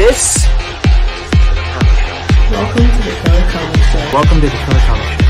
this? Welcome to the Killer Comic Show. Welcome to the Killer Comic Show.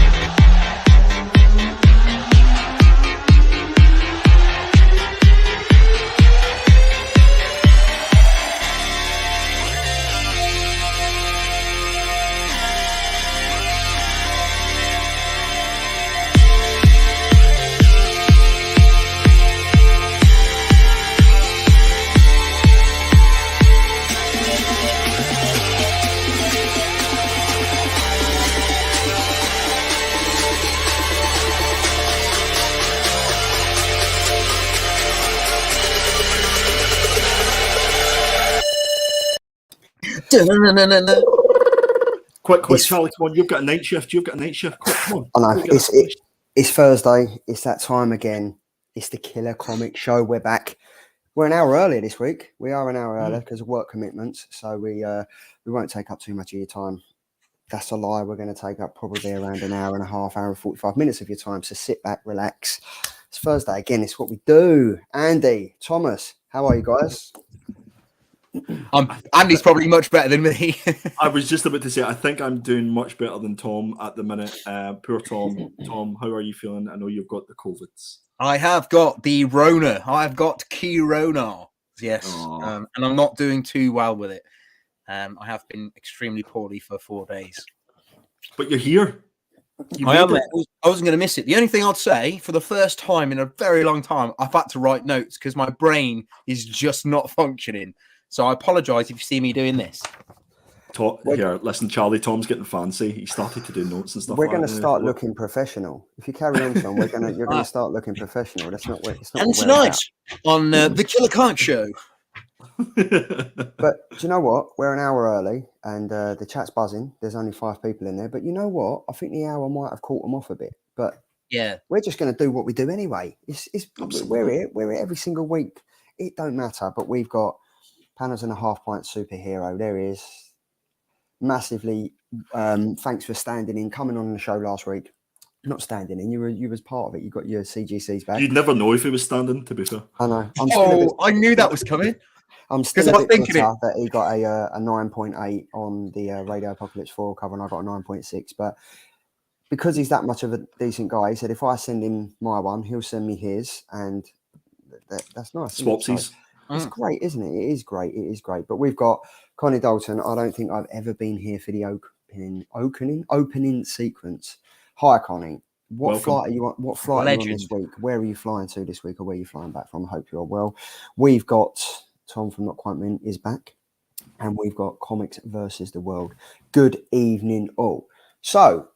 Quick, Charlie, come on, you've got a night shift. Quick, come on. I know, it's Thursday, it's that time again. It's the Killer Comic Show. We're back. We're an hour earlier this week. We are an hour earlier because of work commitments, so we won't take up too much of your time. That's a lie. We're going to take up probably around an hour and a half, hour and 45 minutes of your time, so sit back, relax. It's Thursday again, it's what we do. Andy, Thomas, how are you guys? Andy's probably much better than me. I was just about to say, I think I'm doing much better than Tom at the minute. Poor Tom. Tom, how are you feeling? I know you've got the COVIDs. I have got the Rona. I've got Corona. Yes. And I'm not doing too well with it. I have been extremely poorly for 4 days. But you're here. I wasn't going to miss it. The only thing I'd say, for the first time in a very long time, I've had to write notes because my brain is just not functioning. So I apologise if you see me doing this. Here, listen, Charlie, Tom's getting fancy. He started to do notes and stuff. We're going to start looking professional. If you carry on, Tom, you're going to start looking professional. That's not what it's not. And tonight on the Killer Comic Show. But do you know what? We're an hour early, and the chat's buzzing. There's only 5 people in there. But you know what? I think the hour might have caught them off a bit. But yeah, we're just going to do what we do anyway. We're here every single week. It don't matter. But we've got Panels and a Half Pint superhero. There he is. Massively. Thanks for standing in, coming on the show last week. Not standing in. You was part of it. You got your CGCs back. You'd never know if he was standing. To be fair, I know. I knew that was coming. I'm still a bit bitter that he got a 9.8 on the Radio Apocalypse 4 cover, and I got a 9.6. But because he's that much of a decent guy, he said if I send him my one, he'll send me his, and that's nice. Swapsies. It's great, isn't it? It is great. It is great. But we've got Connie Dalton. I don't think I've ever been here for the opening sequence. Hi, Connie. What flight are you on? What flight are you on this week? Where are you flying to this week, or where are you flying back from? I hope you're well. We've got Tom from Not Quite Mint is back, and we've got Comics versus the World. Good evening, all. So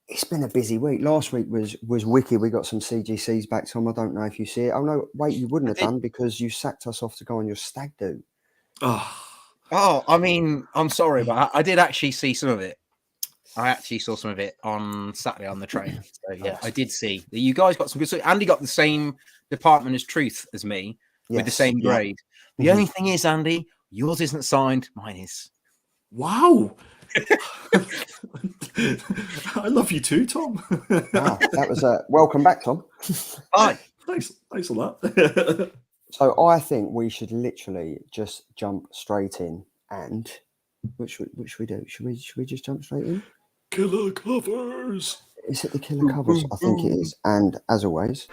it's been a busy week. Last week was wicked. We got some CGCs back, Tom. I don't know if you see it. Oh no, wait, you wouldn't have done because you sacked us off to go on your stag do. Oh, I mean, I'm sorry, but I did actually see some of it. I actually saw some of it on Saturday on the train. So yeah, I did see that you guys got some good. So Andy got the same department as Truth as me with the same grade. The only thing is, Andy, yours isn't signed. Mine is. Wow. I love you too, Tom. Wow, that was a welcome back, Tom. Hi. Thanks a lot. So I think we should literally just jump straight in, and which we do? Should we just jump straight in? Killer covers. Is it the killer covers? I think it is. And as always,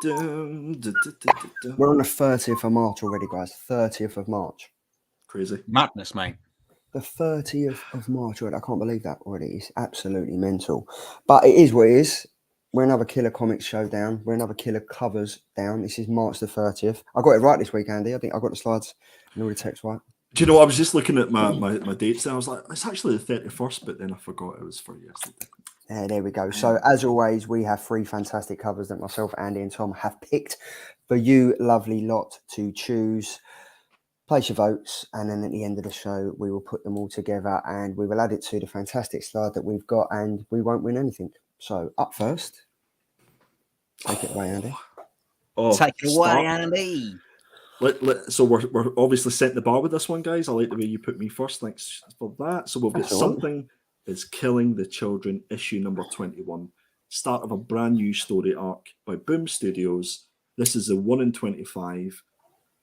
we're on the 30th of March already, guys. 30th of March. Crazy. Madness, mate. The 30th of March already. I can't believe that already. It's absolutely mental. But it is what it is. We're another Killer Comics show down. We're another Killer Covers down. This is March the 30th. I got it right this week, Andy. I think I got the slides and all the text right. Do you know, I was just looking at my dates and I was like, it's actually the 31st, but then I forgot it was for yesterday. There we go. So as always, we have 3 fantastic covers that myself, Andy and Tom have picked for you, lovely lot, to choose. Place your votes, and then at the end of the show, we will put them all together and we will add it to the fantastic slide that we've got, and we won't win anything. So up first, take it away, Andy. Take it away, Andy. So we're obviously setting the bar with this one, guys. I like the way you put me first. Thanks for that. So we've got That's all right. Something is Killing the Children, issue number 21. Start of a brand new story arc by Boom Studios. This is the 1 in 25.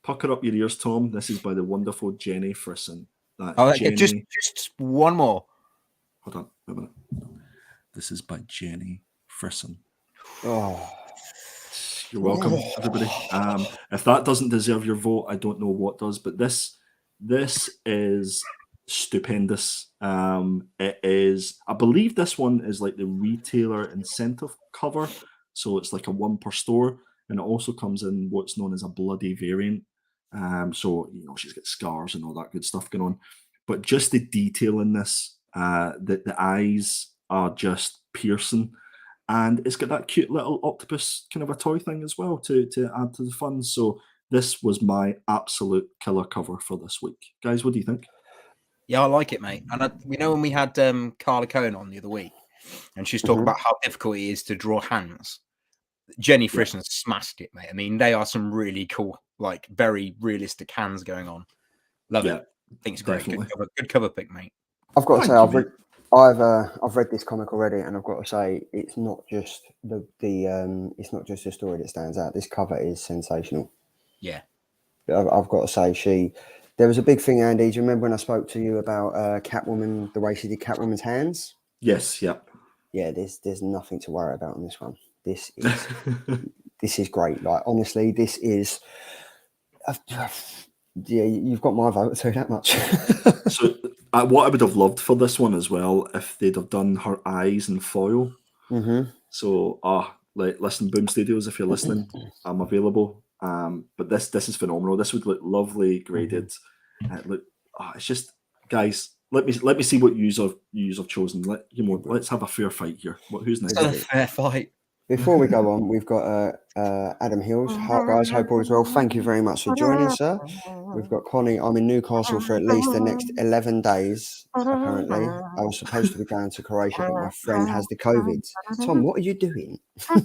Pucker up your ears, Tom. This is by the wonderful Jenny Frisson. That's Jenny. Just one more. Hold on, wait a minute. This is by Jenny Frisson. Oh, You're welcome, everybody. If that doesn't deserve your vote, I don't know what does. But this is stupendous. It is. I believe this one is like the retailer incentive cover, so it's like a one per store, and it also comes in what's known as a bloody variant. So she's got scars and all that good stuff going on. But just the detail in this, the eyes are just piercing. And it's got that cute little octopus kind of a toy thing as well to add to the fun. So this was my absolute killer cover for this week. Guys, what do you think? Yeah, I like it, mate. And we know when we had Carla Cohen on the other week, and she's talking about how difficult it is to draw hands. Jenny Frisson smashed it, mate. I mean, they are some really cool, like very realistic hands going on. Love it. I think it's great. Good cover pick, mate. I've got to say, I've read this comic already, and I've got to say it's not just it's not just the story that stands out. This cover is sensational. Yeah, I've got to say there was a big thing, Andy. Do you remember when I spoke to you about Catwoman, the way she did Catwoman's hands? Yes. Yep. Yeah. There's nothing to worry about on this one. This is this is great. Like honestly, this is. Yeah, you've got my vote, so that much. So, what I would have loved for this one as well, if they'd have done her eyes in foil. Mm-hmm. So, listen, Boom Studios, if you're listening, I'm available. But this is phenomenal. This would look lovely graded. It's just, guys. Let me see what yous have chosen. Let's have a fair fight here. Who's next? A fair fight. Before we go on, we've got Adam Hills. Hi guys, hope all is well. Thank you very much for joining, sir. We've got Connie. I'm in Newcastle for at least the next 11 days, apparently. I was supposed to be going to Croatia, but my friend has the COVID. Tom, what are you doing? Sorry.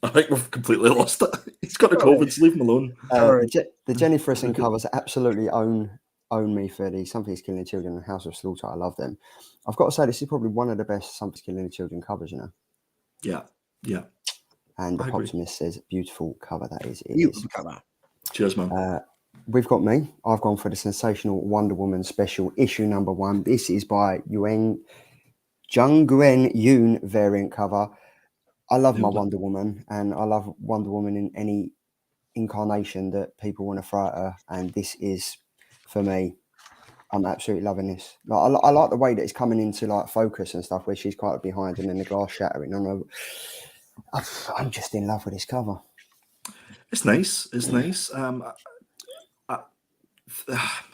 I think we've completely lost it. He's got the COVID, so leave him alone. The Jenny Frisson covers absolutely own me for the Something's Killing the Children and House of Slaughter. I love them. I've got to say, this is probably one of the best Something's Killing the Children covers, Yeah. And the Optimist says, beautiful cover that is. Beautiful cover. Cheers, man. We've got me. I've gone for the sensational Wonder Woman special issue number 1. This is by Jung Guen Yoon variant cover. I love my Wonder Woman, and I love Wonder Woman in any incarnation that people want to throw at her. And this is, for me, I'm absolutely loving this. Like, I like the way that it's coming into like focus and stuff, where she's quite behind and then the glass shattering. I'm just in love with this cover. It's nice. It's nice.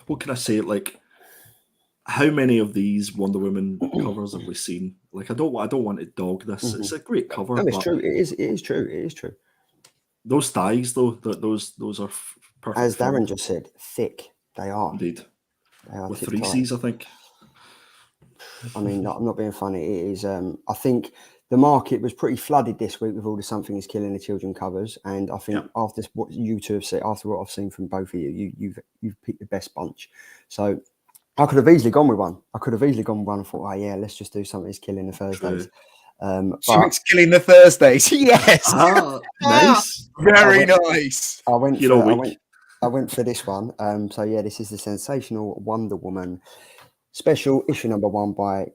What can I say? Like, how many of these Wonder Woman covers have we seen? Like, I don't want to dog this. Mm-hmm. It's a great cover. No, it's true. It is true. It is true. Those thighs, though, those are perfect. As Darren just said, thick. They are. Indeed. They are with 3 C's, I think. I mean, I'm not being funny. It is. I think the market was pretty flooded this week with all the Something is Killing the Children covers, and I think after what you two have said, after what I've seen from both of you've picked the best bunch. So I could have easily gone with one. And thought, let's just do Something's Killing the Thursdays. Something's Killing the Thursdays. Yes. Nice. Very nice. I went for this one. This is the sensational Wonder Woman special issue number 1 by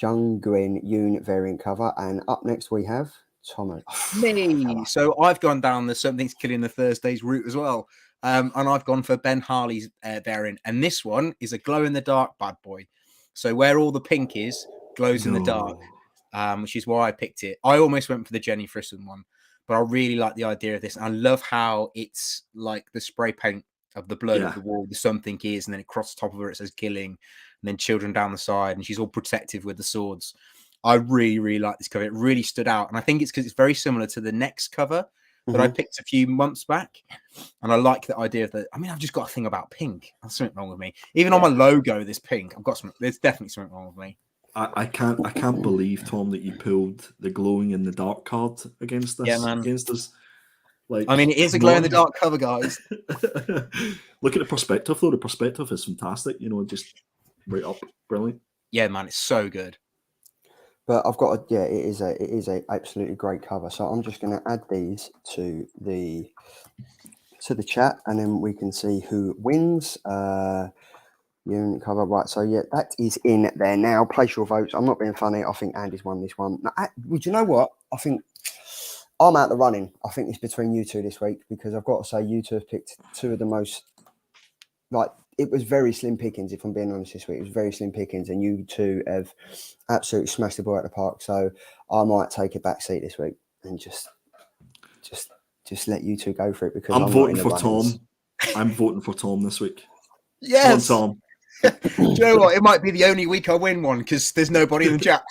Jung Guen Yoon variant cover. And up next we have Thomas. Me. So I've gone down the Something's Killing the Thursdays route as well. And I've gone for Ben Harley's variant. And this one is a glow in the dark bad boy. So where all the pink is glows in the dark, which is why I picked it. I almost went for the Jenny Frisson one, but I really like the idea of this. And I love how it's like the spray paint of the blood of the wall, the something is, and then across the top of her it says killing, and then children down the side, and she's all protective with the swords. I really, really like this cover. It really stood out. And I think it's because it's very similar to the next cover that I picked a few months back. And I like the idea of that. I mean, I've just got a thing about pink. There's something wrong with me. Even on my logo, there's pink. There's definitely something wrong with me. I can't believe, Tom, that you pulled the glowing in the dark card against this. Yeah, man. Against us. Like, I mean, it is a glow in the dark cover, guys. Look at the perspective, though. The perspective is fantastic. You know, just right up, brilliant. Yeah, man, it's so good. But I've got it is a absolutely great cover. So I'm just going to add these to the chat, and then we can see who wins. Unit cover, right? So yeah, that is in there now. Place your votes. I'm not being funny. I think Andy's won this one. Now, would you know what? I think I'm out the running. I think it's between you two this week, because I've got to say you two have picked two of the most, like, it was very slim pickings, if I'm being honest this week. It was very slim pickings, and you two have absolutely smashed the ball at the park. So I might take a back seat this week and just let you two go for it, because I'm not voting in the for runnings. Tom. I'm voting for Tom this week. Yes. Come on, Tom. Do you know what? It might be the only week I win one because there's nobody in the chat.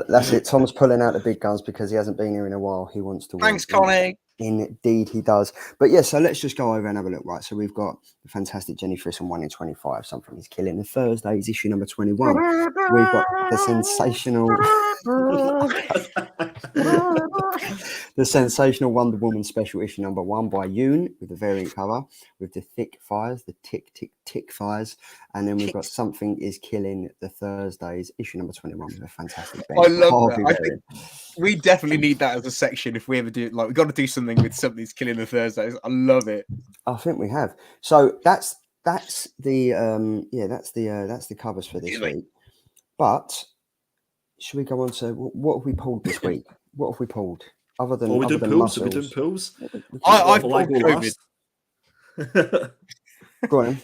That's it. Tom's pulling out the big guns because he hasn't been here in a while. He wants to win. Thanks, Connie. Indeed, he does. But yeah, so let's just go over and have a look. Right, so we've got the fantastic Jenny Frisson 1 in 25. Something is killing. The Thursdays issue number 21. We've got the sensational Wonder Woman special issue number 1 by Yoon, with the variant cover with the thick fires, the tick fires, and then we've got Something is Killing, the Thursdays issue number 21 with a fantastic I love that. I think we definitely need that as a section if we ever do. Like, we've got to do something with Something's Killing the Thursdays. I love it. I think we have. So that's the covers for this week. But should we go on to what have we pulled this week? What have we pulled other than we doing pools? Are we doing pools? I've pulled COVID. Go on.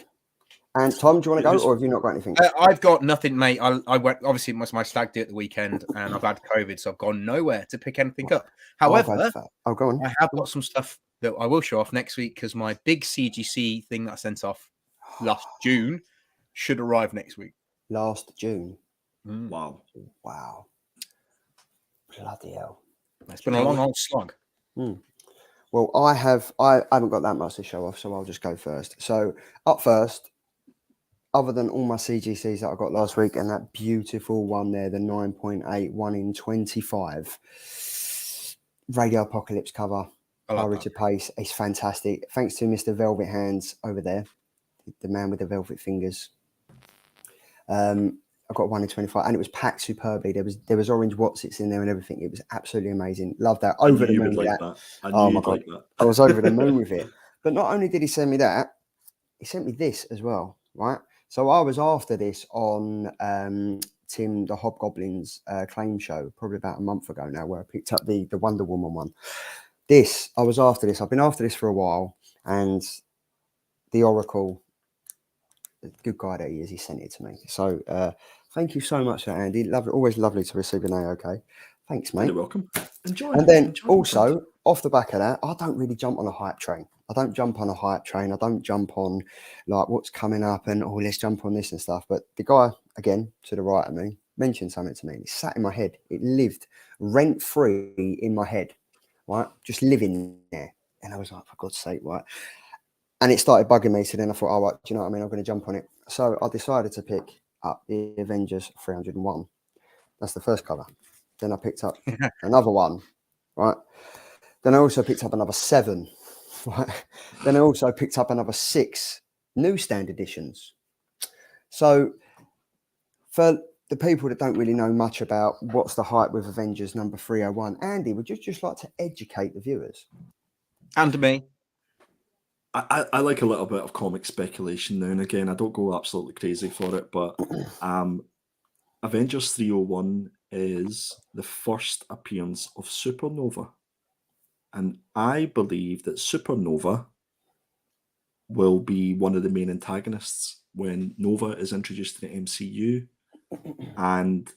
And Tom, do you want to go, or have you not got anything? I've got nothing, mate. I went, obviously, it was my stag do at the weekend, and I've had COVID, so I've gone nowhere to pick anything up. However, go on. I have got some stuff that I will show off next week, because my big CGC thing that I sent off last June should arrive next week. Last June. Wow. Bloody hell. It's been a long old slog. Well, I haven't got that much to show off, so I'll just go first. So up first, other than all my CGCs that I got last week, and that beautiful one there, the 9.8 1 in 25 Radio Apocalypse cover by Richard Pace. It's fantastic. Thanks to Mr. Velvet Hands over there, the man with the velvet fingers. I got 1 in 25, and it was packed superbly. There was orange Watsits in there and everything. It was absolutely amazing. Loved that. Over the moon with that. Oh my God. I was over the moon with it. But not only did he send me that, he sent me this as well, right? So I was after this on Tim the Hobgoblin's claim show, probably about a month ago now, where I picked up the Wonder Woman one. I was after this. I've been after this for a while, and the Oracle, the good guy that he is, he sent it to me. So thank you so much for that, Andy. Always lovely to receive an A-OK. Thanks, mate. You're welcome. Enjoy. And then also, off the back of that, I don't really jump on a hype train. I don't jump on like what's coming up and let's jump on this and stuff. But the guy, again, to the right of me, mentioned something to me. It sat in my head. It lived rent-free in my head, right? Just living there. And I was like, for God's sake, right? And it started bugging me. So then I thought, all right, do you know what I mean? I'm going to jump on it. So I decided to pick up the Avengers 301. That's the first cover. Then I picked up another one, right? Then I also picked up another 7, right? Then I also picked up another 6 newsstand editions. So for the people that don't really know much about what's the hype with Avengers number 301, Andy, would you just like to educate the viewers? And me. I like a little bit of comic speculation now and again. I don't go absolutely crazy for it, but Avengers 301 is the first appearance of Supernova. And I believe that Supernova will be one of the main antagonists when Nova is introduced to the MCU. And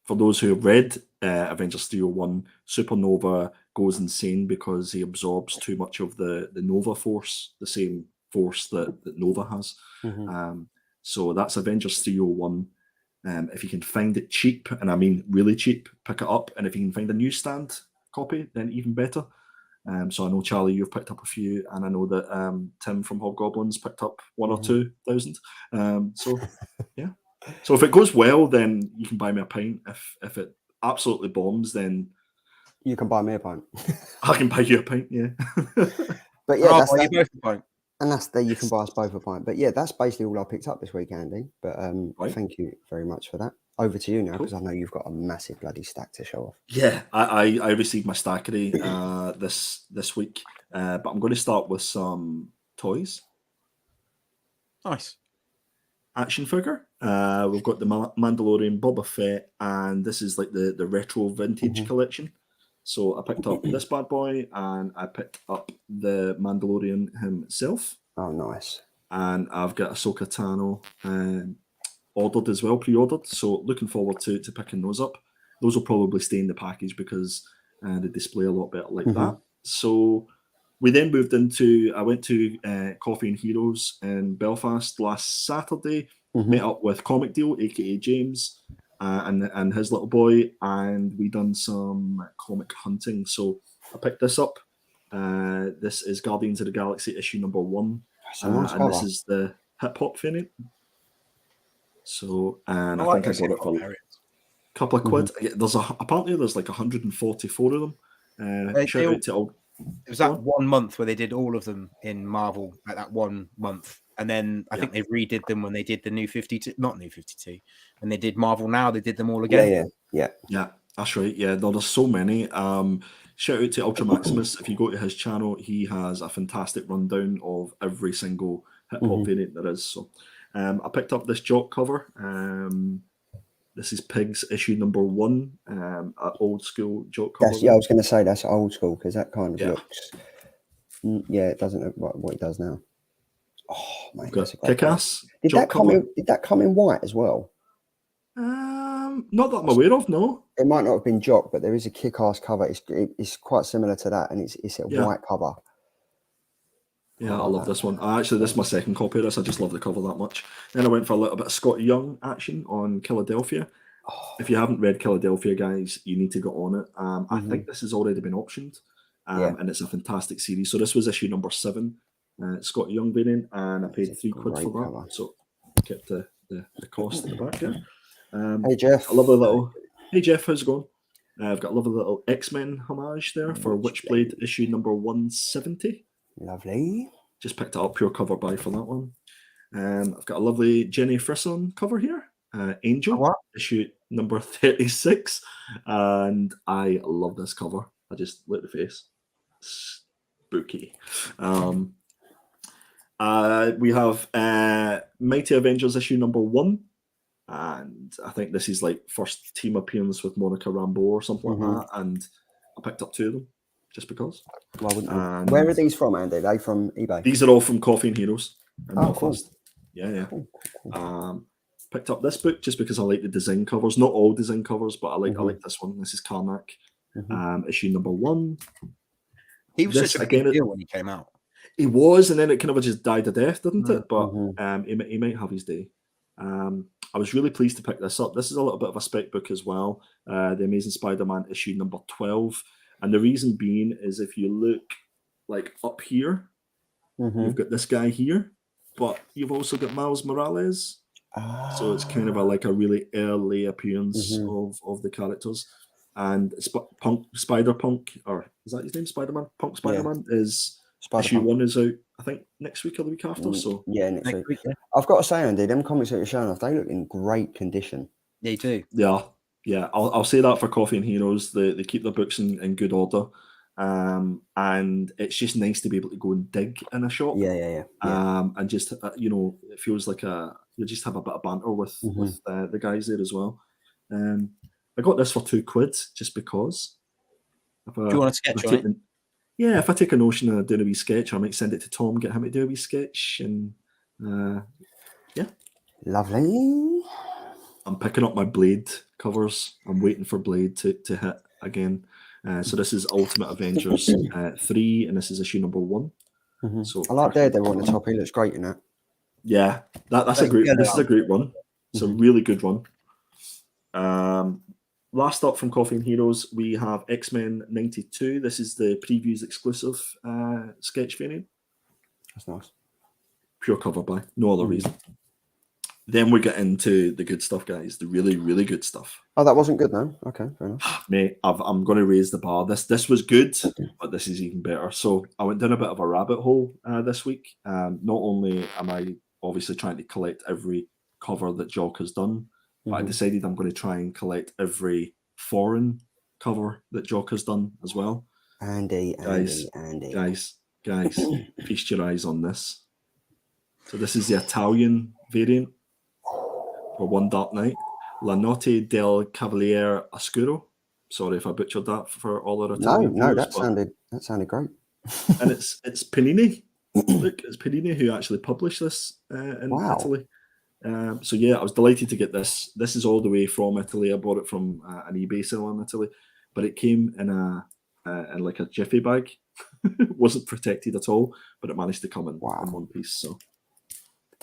for those who have read Avengers 301, Supernova goes insane because he absorbs too much of the Nova force, the same force that Nova has. So that's Avengers 301. If you can find it cheap, and I mean really cheap, pick it up. And if you can find a newsstand copy, then even better. So I know, Charlie, you've picked up a few, and I know that Tim from Hobgoblins picked up 1 or 2,000. So yeah. So if it goes well, then you can buy me a pint. If it absolutely bombs, then You can buy me a pint. I can buy you a pint, yeah. But yeah, I'll that's buy that. you both a pint. And that's there. You can buy us both a pint. But yeah, that's basically all I picked up this week, Andy. But Right. thank you very much for that. Over to you now, Cool. because I know you've got a massive bloody stack to show off. Yeah, I received my stackery this week, but I'm going to start with some toys. Nice. Action figure. We've got the Mandalorian Boba Fett, and this is like the retro vintage collection. So I picked up this bad boy, and I picked up the Mandalorian himself. Oh, nice. And I've got Ahsoka Tano ordered as well, pre-ordered. So looking forward to picking those up. Those will probably stay in the package because they display a lot better like that. So we then moved into, I went to Coffee and Heroes in Belfast last Saturday, met up with Comic Deal, aka James, and his little boy, and we done some comic hunting. So I picked this up. This is Guardians of the Galaxy issue number 1. Nice and this is the hip hop variant. So, and I think I got it for a couple of quid. Apparently there's like 144 of them. Shout out to all. It was that 1 month where they did all of them in Marvel, like that 1 month. And then I think they redid them when they did the new 52, not new 52. When they did Marvel Now, they did them all again. Yeah, that's right. Yeah, there's so many. Shout out to Ultra Maximus. If you go to his channel, he has a fantastic rundown of every single hip hop variant there is. So I picked up this Jock cover. This is Pigs issue number 1, an old school Jock cover. I was going to say that's old school because that kind of looks. It doesn't look like what it does now. Oh man, that's a great Kick-Ass. Did that come in white as well? Not that I'm aware of, no. It might not have been Jock, but there is a Kick-Ass cover. It's quite similar to that, and it's a white cover. Yeah, I love this one. Actually, this is my second copy of this. I just love the cover that much. Then I went for a little bit of Scott Young action on Philadelphia. If you haven't read Philadelphia, guys, you need to get on it. I think this has already been optioned, and it's a fantastic series. So this was issue number 7, Scott Young variant, and I paid £3 for that. Cover. So I kept the cost in the back there. Hey Jeff, I love a little. Hey Jeff, how's it going? I've got a lovely little X-Men homage there for Witchblade issue number 170. Lovely. Just picked it up, pure cover buy for that one. I've got a lovely Jenny Frisson cover here, Angel, issue number 36, and I love this cover. I just lit the face. Spooky. We have Mighty Avengers issue number 1. And I think this is like first team appearance with Monica Rambeau or something like that. And I picked up 2 of them just because. Why wouldn't you? Where are these from, Andy? Are they from eBay? These are all from Coffee and Heroes. Cool. Yeah. Cool. Picked up this book just because I like the design covers. Not all design covers, but I like this one. This is Karnak, issue number 1. He was such a big deal when he came out. He was, and then it kind of just died a death, didn't it? But he might have his day. I was really pleased to pick this up. This is a little bit of a spec book as well. The Amazing Spider-Man issue number 12. And the reason being is if you look like up here, you've got this guy here, but you've also got Miles Morales. So it's kind of a really early appearance of the characters. And Spider-Punk, or is that his name? Spider-Man? Punk Spider-Man is... Issue 1 is out, I think, next week or the week after. So next week. I've got to say, Andy, them comics that you're showing off, they look in great condition. They do. Yeah. I'll say that for Coffee and Heroes. They keep their books in good order, and it's just nice to be able to go and dig in a shop. Yeah. And just it feels like you just have a bit of banter with the guys there as well. I got this for £2 just because. Do you want to sketch on it? Yeah, if I take a notion and I do a wee sketch, I might send it to Tom, get him to do a wee sketch, and Lovely. I'm picking up my Blade covers. I'm waiting for Blade to hit again. So this is Ultimate Avengers 3, and this is issue number 1. So I like Daredevil on the top. He looks great in that. Yeah, that's a great. This is a great run. It's a really good run. Last up from Coffee and Heroes, we have X-Men 92. This is the previews exclusive sketch variant. That's nice. Pure cover buy, no other reason. Then we get into the good stuff, guys. The really, really good stuff. Oh, that wasn't good, no? Okay, fair enough. Mate, I'm going to raise the bar. This was good, but this is even better. So I went down a bit of a rabbit hole this week. Not only am I obviously trying to collect every cover that Jock has done, but I decided I'm going to try and collect every foreign cover that Jock has done as well. Andy. Guys, feast your eyes on this. So this is the Italian variant for One Dark Night. La Notte del Cavaliere Oscuro. Sorry if I butchered that for all our Italian No, viewers, that sounded great. and it's Panini. Look, it's Panini who actually published this in Italy. So yeah, I was delighted to get this. This is all the way from Italy. I bought it from an eBay seller in Italy, but it came in in like a jiffy bag. It wasn't protected at all, but it managed to come in one piece. So.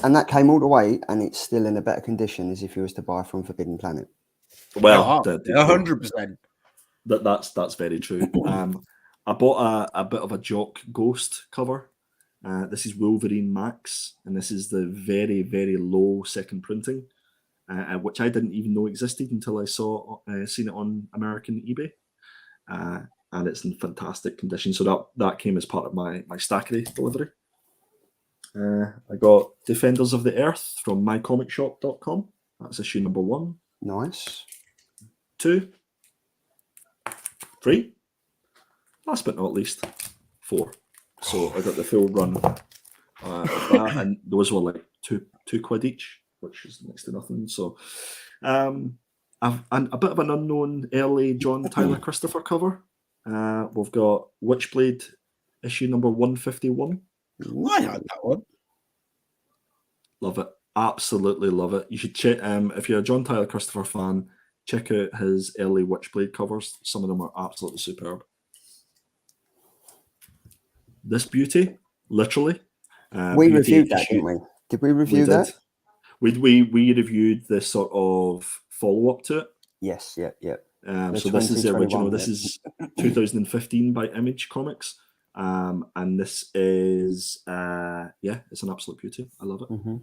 And that came all the way, and it's still in a better condition as if you was to buy from Forbidden Planet. Well, 100%. That's very true. I bought a bit of a Jock Ghost cover. This is Wolverine Max, and this is the very, very low second printing, which I didn't even know existed until I seen it on American eBay. And it's in fantastic condition. So that came as part of my Stackery delivery. I got Defenders of the Earth from mycomicshop.com. That's issue number 1. Nice. 2. 3. Last but not least, 4. So I got the full run of that, and those were like two quid each, which is next to nothing. So I've a bit of an unknown early John Tyler Christopher cover. We've got Witchblade issue number 151. I had that one. Love it. Absolutely love it. You should check if you're a John Tyler Christopher fan, check out his early Witchblade covers. Some of them are absolutely superb. This beauty, literally. We reviewed that, didn't we? Did we review that? We reviewed the sort of follow-up to it. Yes, yeah. So this is the original. This is 2015 by Image Comics. And this is it's an absolute beauty. I love it. Mm-hmm.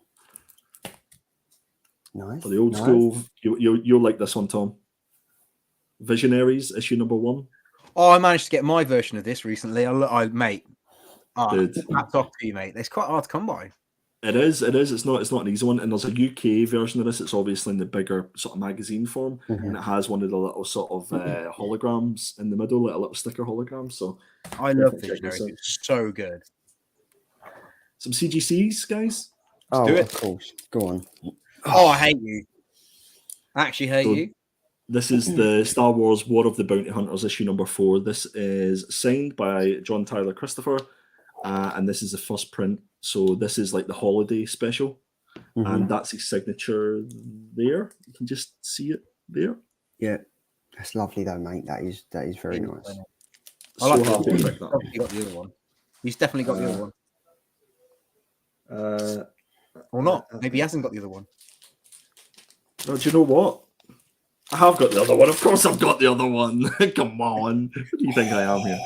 Nice. For the old school, you'll like this one, Tom. Visionaries issue number 1. Oh, I managed to get my version of this recently. Mate, Dude. hats off to you, mate. It's quite hard to come by. It is. It's not an easy one. And there's a UK version of this. It's obviously in the bigger sort of magazine form, and it has one of the little sort of holograms in the middle, like a little sticker hologram. So I love Visionaries. It's so good. Some CGCs, guys. Let's do it. Of course. Go on. Oh, I hate you. I actually hate you. This is the Star Wars War of the Bounty Hunters issue number 4. This is signed by John Tyler Christopher, and this is the first print. So this is like the holiday special, and that's his signature there. You can just see it there. Yeah, that's lovely though, mate. That is very nice. I like happy that. with that. He got the other one. He's definitely got the other one. Or not. Maybe he hasn't got the other one. No, do you know what? I have got the other one. Of course, I've got the other one. Come on, what do you think I am here?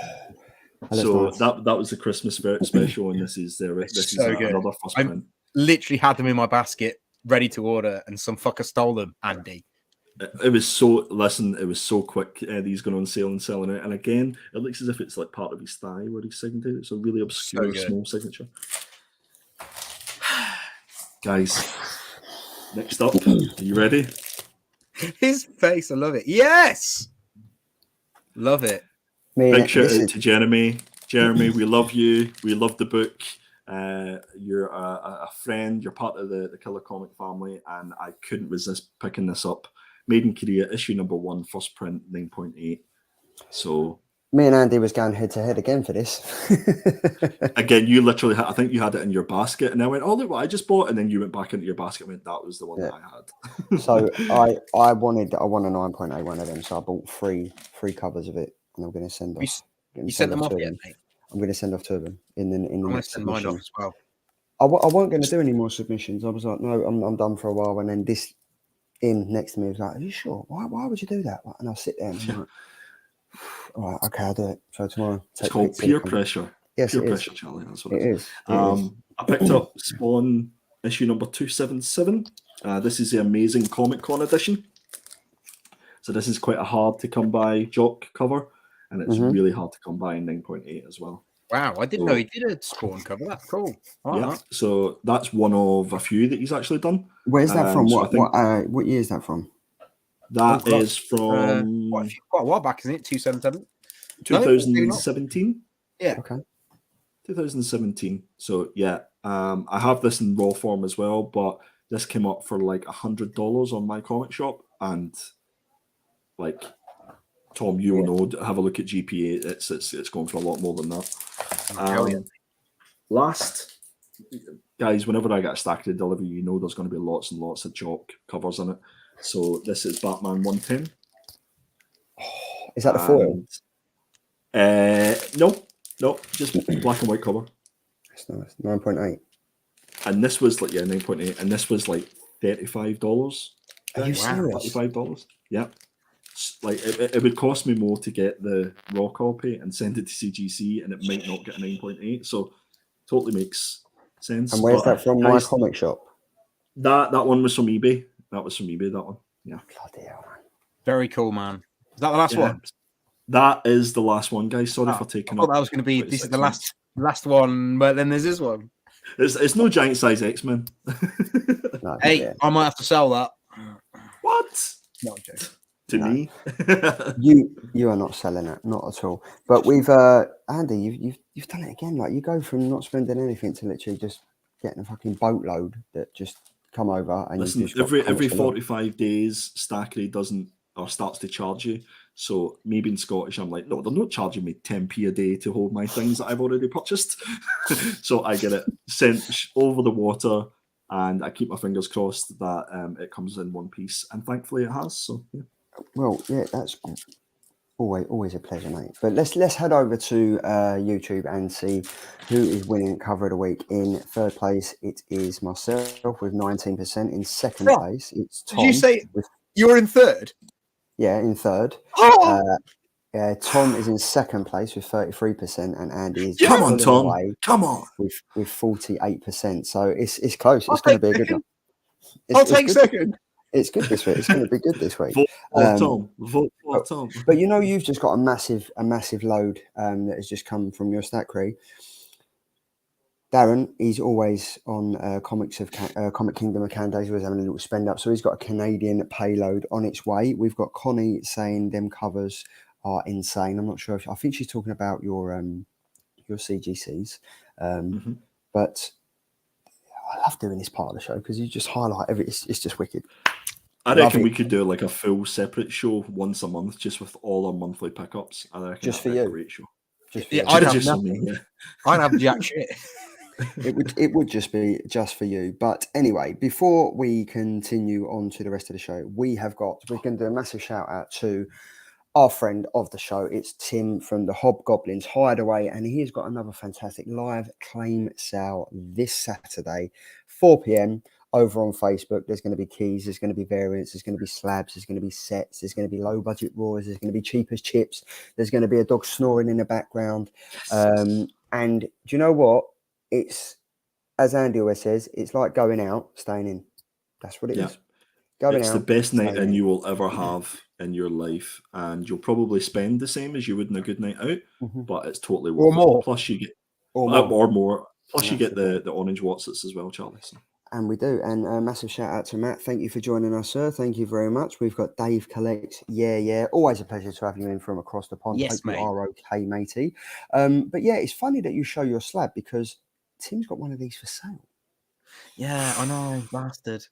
So nice. that was the Christmas special, and this is another first print. Literally had them in my basket, ready to order, and some fucker stole them, Andy. It was so quick. These going on sale and selling out, and again, it looks as if it's like part of his thigh where he's signed it. It's a really obscure, small signature. Guys, next up, are you ready? His face, I love it. Yes, love it. Big shout out to Jeremy. Jeremy, we love you. We love the book. You're a friend. You're part of the Killer Comic family, and I couldn't resist picking this up. Made in Korea, issue number 1, first print, 9.8. So me and Andy was going head to head again for this. Again, you literally I think you had it in your basket, and I went, "Oh, look what I just bought," and then you went back into your basket and went, "That was the one that I had." So I want a 9.8 one of them, so I bought three covers of it, and I'm going to send off. You sent them off yet, mate? I'm going to send off 2 of them in the I'm going to send mine off as well. I wasn't going to do any more submissions. I was like, no, I'm done for a while. And then this next to me was like, are you sure? Why would you do that? And I'll sit there and I'm like, all right, okay, I'll do it. So tomorrow. It's called peer pressure. Yes, peer it pressure, is. Charlie. That's what it is. I picked up Spawn issue number 277. This is the Amazing Comic Con edition. So this is quite a hard to come by Jock cover, and it's really hard to come by in 9.8 as well. Wow, I didn't know he did a Spawn cover. That's cool. Yeah, so that's one of a few that he's actually done. Where's that from? So What year is that from? That is from quite a while back, isn't it? 277. 2017. Yeah. Okay. 2017. So yeah, I have this in raw form as well, but this came up for like $100 on my comic shop, and like Tom, you will know. Have a look at GPA. It's going for a lot more than that. Last, guys, whenever I get a stack to deliver, you know there's going to be lots and lots of Jock covers in it. So this is Batman 110. Is that the foil? No, just black and white cover. That's nice. 9.8. And this was like 9.8, and this was like $35. Are you serious? $35. Yeah. Like it would cost me more to get the raw copy and send it to CGC, and it might not get a 9.8. So totally makes sense. And where's that from? My comic shop. That one was from eBay. That was from eBay. That one. Yeah. Bloody hell, man. Very cool, man. Is that the last one? That is the last one, guys. Sorry for taking up. That was going to be. This is the last one, but then there's this one. It's no giant size X-Men. No, hey, I might have to sell that. What? No, I'm joking. To me, you are not selling it, not at all. But we've Andy, you've done it again. Like you go from not spending anything to literally just getting a fucking boatload that just come over and listen. Every 45 days, Stackery starts to charge you. So me being Scottish, I'm like, no, they're not charging me 10p a day to hold my things that I've already purchased. So I get it sent over the water, and I keep my fingers crossed that it comes in one piece, and thankfully it has. So yeah. Well, yeah, that's always a pleasure, mate. But let's head over to YouTube and see who is winning cover of the week. In third place, it is myself with 19%. In second place, it's Tom. Did you say you were in third? Yeah, in third. Tom is in second place with 33%, and Andy is come on, Tom, come on, with 48%. So it's close. It's going to be a good one. I'll take second. It's good this week. It's going to be good this week. Vote for Tom. But you know, you've just got a massive load that has just come from your Stackery. Darren, he's always on Comic Kingdom of Candace. He was having a little spend up, so he's got a Canadian payload on its way. We've got Connie saying them covers are insane. I'm not sure I think she's talking about your CGCs, but I love doing this part of the show because you just highlight it's just wicked. I reckon we could do like a full separate show once a month, just with all our monthly pickups. I reckon just for you. A great show. I'd have nothing. I'd have jack shit. It would just be just for you. But anyway, before we continue on to the rest of the show, we're going to do a massive shout out to our friend of the show. It's Tim from the Hobgoblins Hideaway, and he's got another fantastic live claim sale this Saturday, 4 p.m. over on Facebook. There's going to be keys, there's going to be variants, there's going to be slabs, there's going to be sets, there's going to be low budget raws, there's going to be cheap as chips, there's going to be a dog snoring in the background. And do you know what? It's, as Andy always says, it's like going out, staying in. That's what it is. It's the best night in you will ever have in your life, and you'll probably spend the same as you would in a good night out, but it's totally worth it. Plus you get more. Plus you get the orange Watsits as well, Charlie. So. And we do. And a massive shout out to Matt. Thank you for joining us, sir. Thank you very much. We've got Dave Collects. Yeah. Always a pleasure to have you in from across the pond. Yes, mate. You are okay, matey. But yeah, it's funny that you show your slab because Tim's got one of these for sale. Yeah, I know, bastard.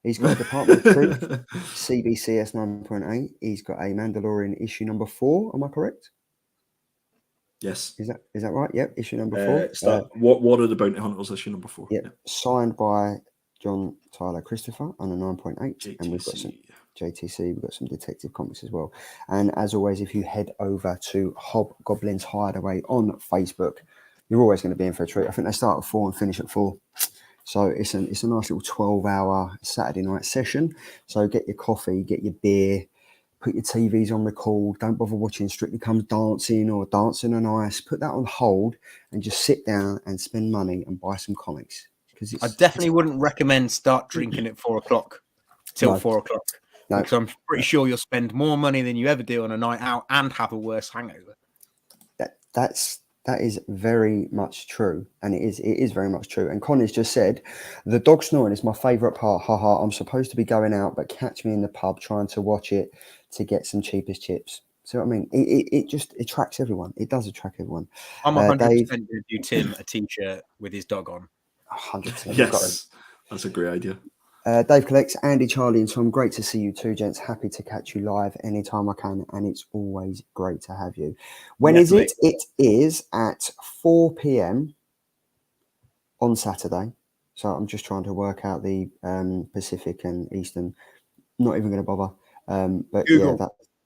He's got a Department of Truth, CBCS 9.8. He's got a Mandalorian issue number 4. Am I correct? Yes. Is that right? Yep. Issue number 4. What are the Bounty Hunters issue number 4? Yep. Signed by John Tyler Christopher on a 9.8. And we've got some JTC. We've got some Detective Comics as well. And as always, if you head over to Hobgoblins Hideaway on Facebook, you're always going to be in for a treat. I think they start at 4 and finish at 4. So it's a nice little 12-hour Saturday night session. So get your coffee, get your beer, put your TVs on record. Don't bother watching Strictly Comes Dancing or Dancing on Ice. Put that on hold and just sit down and spend money and buy some comics. because I definitely wouldn't recommend start drinking at 4 o'clock till No. 4 o'clock. No. Because I'm pretty sure you'll spend more money than you ever do on a night out and have a worse hangover. That is very much true, and it is very much true. And Connie's just said, the dog snoring is my favourite part. Haha, I'm supposed to be going out, but catch me in the pub trying to watch it to get some cheapest chips. See what I mean? It just attracts everyone. It does attract everyone. I'm 100% Dave, going to do Tim a t-shirt with his dog on. 100%. Yes, that's a great idea. Dave collects, Andy, Charlie, and Tom. Great to see you too, gents. Happy to catch you live anytime I can, and it's always great to have you. When is it? It is at 4 p.m. on Saturday. So I'm just trying to work out the Pacific and Eastern. Not even going to bother. But Google.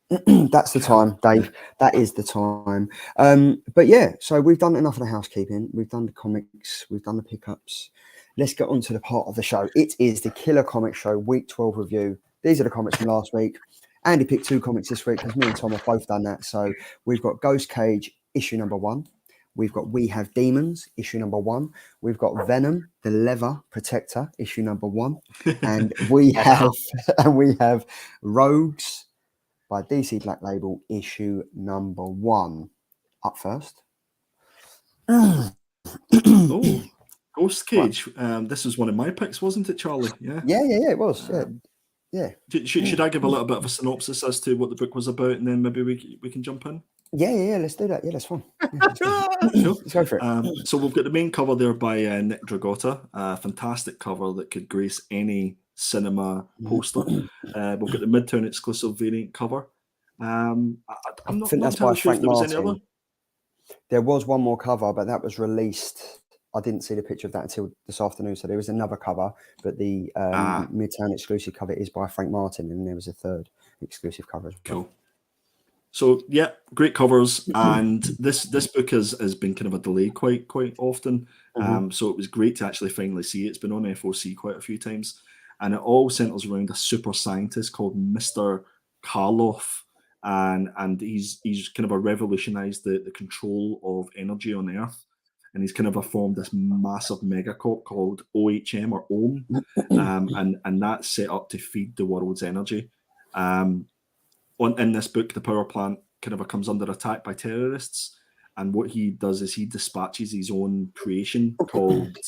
Yeah, that's the time, Dave. That is the time. But yeah, so we've done enough of the housekeeping. We've done the comics. We've done the pickups. Let's get on to the part of the show. It is the Killer Comic Show Week 12 review. These are the comics from last week. Andy picked 2 comics this week because me and Tom have both done that. So we've got Ghost Cage, issue number 1. We've got We Have Demons, issue number 1. We've got Venom, the Leather Protector, issue number 1. And we have Rogues by DC Black Label, issue number 1. Up first. Oh, Ghost Cage. This was one of my picks, wasn't it, Charlie? Yeah. Yeah, it was. Yeah. Should I give a little bit of a synopsis as to what the book was about, and then maybe we can jump in? Yeah. Let's do that. Yeah, that's fine. Yeah, let's go for it. So we've got the main cover there by Nick Dragotta. A fantastic cover that could grace any cinema poster. We've got the Midtown exclusive variant cover. I'm not that's entirely by sure if Frank there was any Martin. other. There was one more cover, but that was released. I didn't see the picture of that until this afternoon. So there was another cover, but the Midtown exclusive cover is by Frank Martin, and there was a third exclusive cover as well. Cool. So yeah, great covers, and this book has been kind of a delay quite often. So it was great to actually finally see it. It's been on FOC quite a few times, and it all centers around a super scientist called Mr. Karloff, and he's kind of revolutionized the control of energy on Earth. And he's kind of formed this massive megacorp called OHM or OHM, and that's set up to feed the world's energy. In this book, the power plant kind of comes under attack by terrorists, and what he does is he dispatches his own creation called,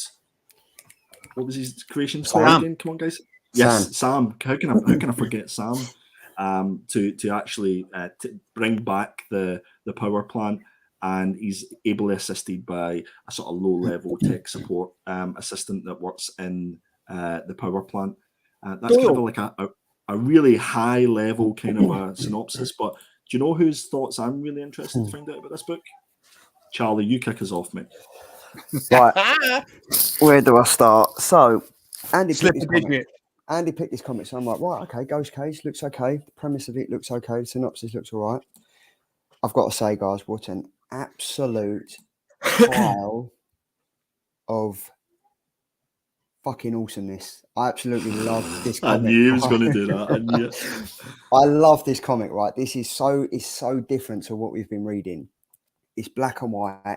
what was his creation called again? Come on, guys. Yes, Sam. How can I forget Sam? To actually to bring back the power plant. And he's ably assisted by a sort of low-level tech support assistant that works in the power plant. That's kind of like a really high-level kind of a synopsis. But do you know whose thoughts I'm really interested to find out about this book? Charlie, you kick us off, mate. Right. Where do I start? So, Andy picked this comic. So I'm like, right, okay, Ghost Cage looks okay. The premise of it looks okay. The synopsis looks all right. I've got to say, guys, what an absolute pile of fucking awesomeness. I absolutely love this comic. I knew he was going to do that. I knew it. I love this comic, right? This is so different to what we've been reading. It's black and white.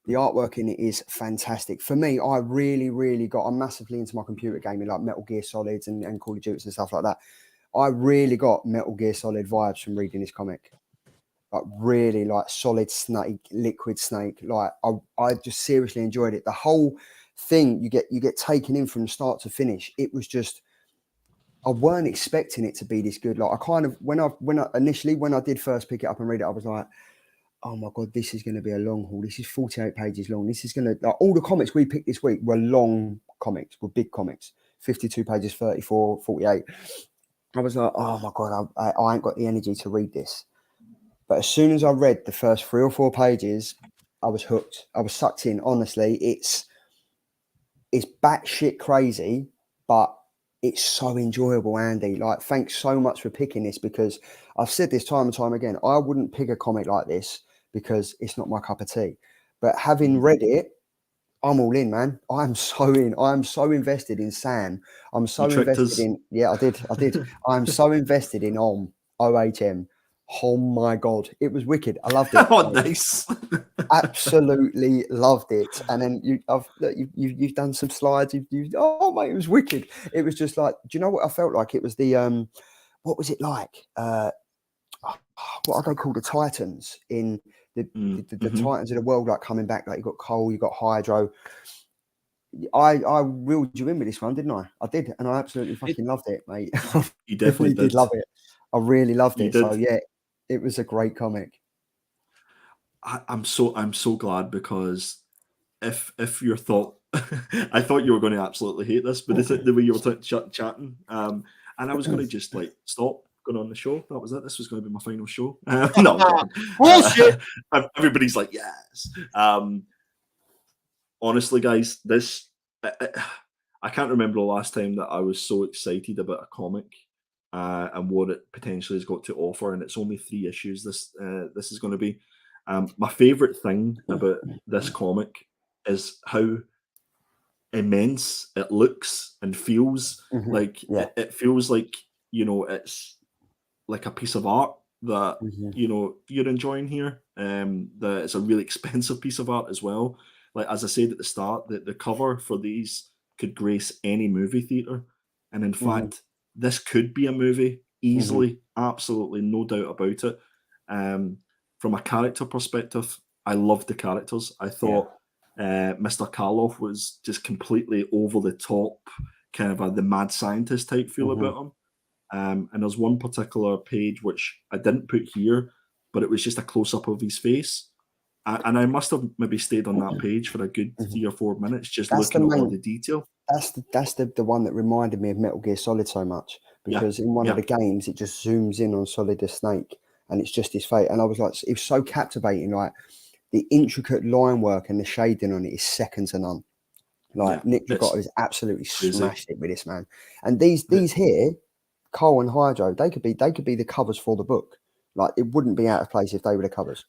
The artwork in it is fantastic. For me, I really I'm massively into my computer gaming, like Metal Gear Solids and Call of Duty and stuff like that. I really got Metal Gear Solid vibes from reading this comic. Like really like Solid Snake, Liquid Snake. Like I just seriously enjoyed it. The whole thing, you get taken in from start to finish. It was just, I weren't expecting it to be this good. Like I kind of, when I did first pick it up and read it, I was like, oh my God, this is going to be a long haul. This is 48 pages long. This is going to, like, all the comics we picked this week were long comics, were big comics, 52 pages, 34, 48. I was like, oh my God, I ain't got the energy to read this. But as soon as I read the first 3 or 4 pages, I was hooked. I was sucked in. Honestly, it's batshit crazy, but it's so enjoyable, Andy. Like, thanks so much for picking this, because I've said this time and time again. I wouldn't pick a comic like this because it's not my cup of tea. But having read it, I'm all in, man. I'm so in. I'm so invested in Sam. I'm so invested in. Yeah, I did. I'm so invested in OHM. Oh my God, it was wicked. I loved it. Oh, nice. absolutely loved it. And then you've done some slides. Oh mate, it was wicked. It was just like, do you know what I felt like? It was the what was it like? What are they called? The Titans in the Titans of the world, like coming back. Like you got Cole, you got Hydro. I reeled you in with this one, didn't I? I did, and I absolutely fucking loved it, mate. You definitely did love it. I really loved it. did. So yeah, it was a great comic. I'm so glad, because if your thought, I thought you were going to absolutely hate this, but is it the way you were chatting? And I was going to just like stop going on the show. That was it. This was going to be my final show. No, bullshit. Everybody's like, yes. Honestly, guys, this I can't remember the last time that I was so excited about a comic and what it potentially has got to offer. And it's only 3 issues. This is going to be. My favorite thing about this comic is how immense it looks and feels. Like it feels like, you know, it's like a piece of art that you know you're enjoying here. That it's a really expensive piece of art as well. Like, as I said at the start, the cover for these could grace any movie theater, and in fact, this could be a movie easily. Absolutely, no doubt about it. From a character perspective, I loved the characters. I thought Mr. Karloff was just completely over the top, kind of the mad scientist type feel about him. And there's one particular page which I didn't put here, but it was just a close up of his face. And I must have maybe stayed on that page for a good 3 or 4 minutes, just looking at all the detail. That's the one that reminded me of Metal Gear Solid so much, because in one of the games it just zooms in on Solid the Snake and it's just his face. And I was like, it was so captivating. Like the intricate line work and the shading on it is second to none. Like Nick Dragotta has absolutely smashed it with this, man. And these here, Cole and Hydro, they could be the covers for the book. Like it wouldn't be out of place if they were the covers.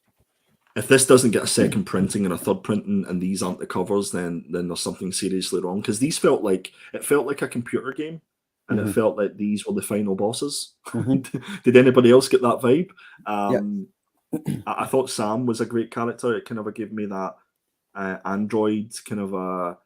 If this doesn't get a second printing and a third printing, and these aren't the covers, then there's something seriously wrong. Because these felt like a computer game, and it felt like these were the final bosses. Did anybody else get that vibe? I thought Sam was a great character. It kind of gave me that android kind of a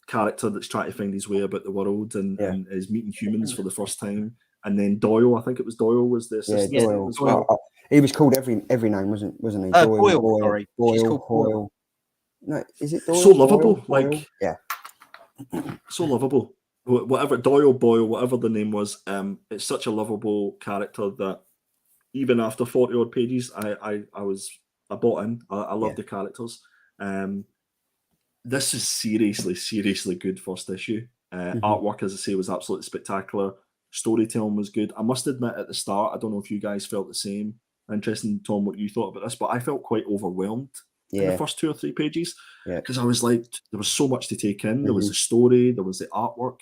character that's trying to find his way about the world and is meeting humans for the first time. And then Doyle, I think it was Doyle, was the assistant. Yeah, Doyle. He was called every name, wasn't he? Boyle, sorry. Boyle. No, is it Doyle? So lovable, Boyle? So lovable. Whatever Doyle, Boyle, whatever the name was, it's such a lovable character that even after 40 odd pages, I bought in. I love the characters. This is seriously good first issue. Artwork, as I say, was absolutely spectacular. Storytelling was good. I must admit, at the start, I don't know if you guys felt the same. Interesting, Tom, what you thought about this, but I felt quite overwhelmed in the first 2 or 3 pages because I was like, there was so much to take in. There was the story, there was the artwork,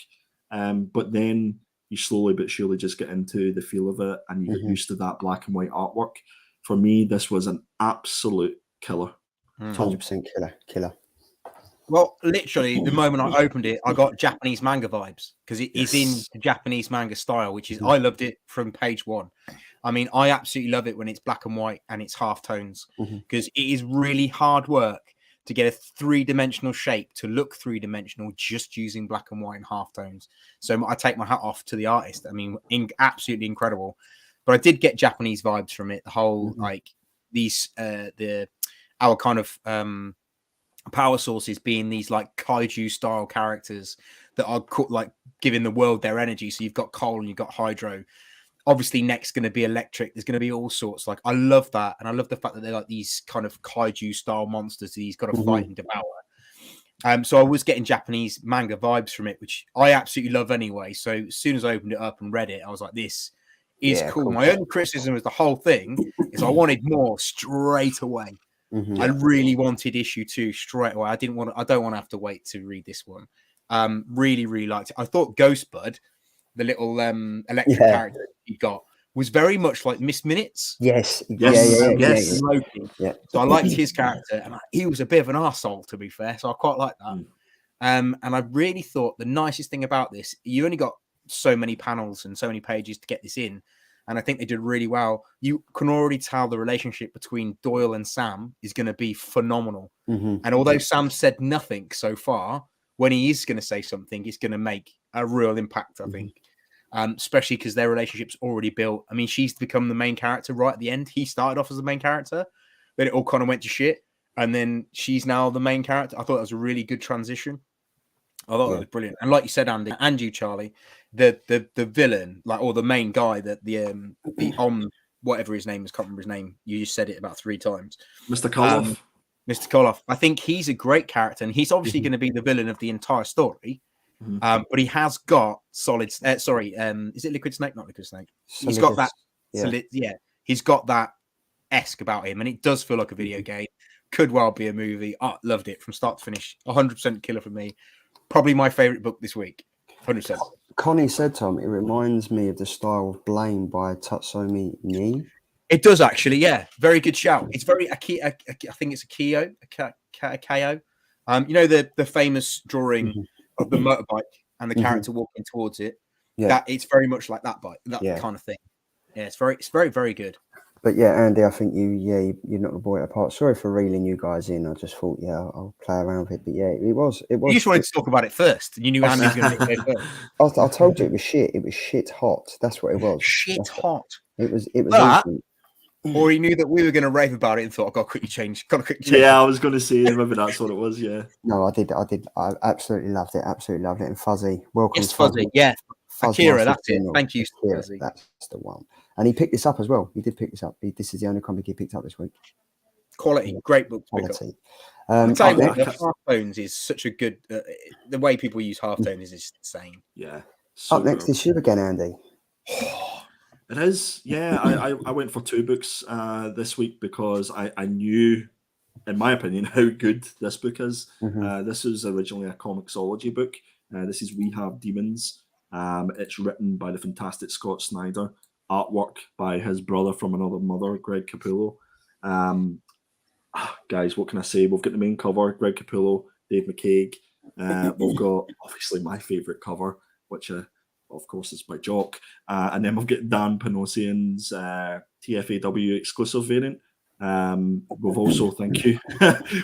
but then you slowly but surely just get into the feel of it, and you get used to that black and white artwork. For me, this was an absolute killer. 100% killer. Well, literally, the moment I opened it, I got Japanese manga vibes because it is in the Japanese manga style, which is I loved it from page 1. I mean, I absolutely love it when it's black and white and it's half tones because it is really hard work to get a 3-dimensional shape to look 3-dimensional just using black and white and half tones. So I take my hat off to the artist. I mean, absolutely incredible. But I did get Japanese vibes from it. The whole like these our kind of power sources being these like kaiju style characters that are like giving the world their energy. So you've got Cole and you've got Hydro. Obviously, next going to be electric. There's going to be all sorts. Like I love that, and I love the fact that they're like these kind of kaiju style monsters that he's got to fight and devour. So I was getting Japanese manga vibes from it, which I absolutely love anyway. So as soon as I opened it up and read it, I was like, "This is cool." My only criticism with the whole thing is I wanted more straight away. I really wanted issue 2 straight away. I don't want to have to wait to read this one. Really liked it. I thought Ghostbud, the little electric character you got, was very much like Miss Minutes. Yes. So I liked his character, and he was a bit of an arsehole, to be fair. So I quite like that. And I really thought the nicest thing about this, you only got so many panels and so many pages to get this in. and I think they did really well. You can already tell the relationship between Doyle and Sam is going to be phenomenal. And although Sam said nothing so far, when he is going to say something, it's going to make a real impact, I think. Especially because their relationship's already built. I mean, she's become the main character right at the end. He started off as the main character, then it all kind of went to shit, and then she's now the main character. I thought that was a really good transition. I thought that was brilliant. And like you said, Andy, and you, Charlie, the villain, like, or the main guy, that the whatever his name is, can't remember his name. You just said it about 3 times. Mr. Koloff. Mr. Koloff. I think he's a great character, and he's obviously going to be the villain of the entire story. But he has got solid. Is it Liquid Snake? Not Liquid Snake. He's got that. He's got that esque about him, and it does feel like a video game. Could well be a movie. I loved it from start to finish. 100% killer for me. Probably my favorite book this week. 100%. Connie said, Tom, it reminds me of the style of Blame by Tatsuomi Nii. It does actually, yeah. Very good shout. It's very I think it's a Kyo. You know the famous drawing of the motorbike and the character walking towards it. Yeah, that it's very much like that bike, kind of thing. Yeah, it's very, very good. But yeah, Andy, I think you knocked the boy apart. Sorry for reeling you guys in. I just thought, I'll play around with it. But yeah, it was. You just wanted to talk about it first. You knew Andy was going to go first. I told you it was shit. It was shit hot. That's what it was. Shit hot. It was. That, or he knew that we were going to rave about it and thought, I've got to quickly change. Yeah, I was going to say, maybe that's what it was, yeah. No, I did. I absolutely loved it. Absolutely loved it. And Fuzzy, welcome. Yes, Fuzzy, yeah. Akira, that's it. Thank you, Fuzzy. That's the one. And he picked this up as well. He did pick this up. This is the only comic he picked up this week. Quality, great book. Quality. I'll tell you what, the half-tones is such a good... the way people use half-tones is just insane. Yeah. Up next is you again, Andy. It is, yeah. I went for 2 books this week because I knew, in my opinion, how good this book is. This was originally a comicsology book. This is We Have Demons. It's written by the fantastic Scott Snyder. Artwork by his brother from another mother, Greg Capullo. Guys, what can I say? We've got the main cover, Greg Capullo, Dave McCaig. We've got, obviously, my favourite cover, which... of course, it's by Jock. And then we've got Dan Panosian's TFAW exclusive variant. We've also, thank you,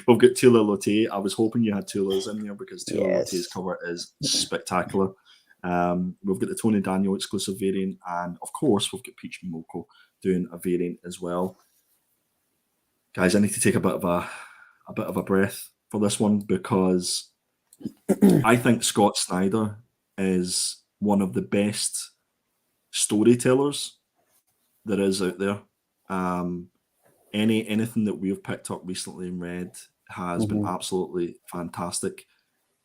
we've got Tula Lotte. I was hoping you had Tula's in there because Tula Lotte's cover is spectacular. We've got the Tony Daniel exclusive variant. And, of course, we've got Peach Momoko doing a variant as well. Guys, I need to take a bit of a breath for this one because I think Scott Snyder is one of the best storytellers there is out there. Anything that we've picked up recently and read has been absolutely fantastic.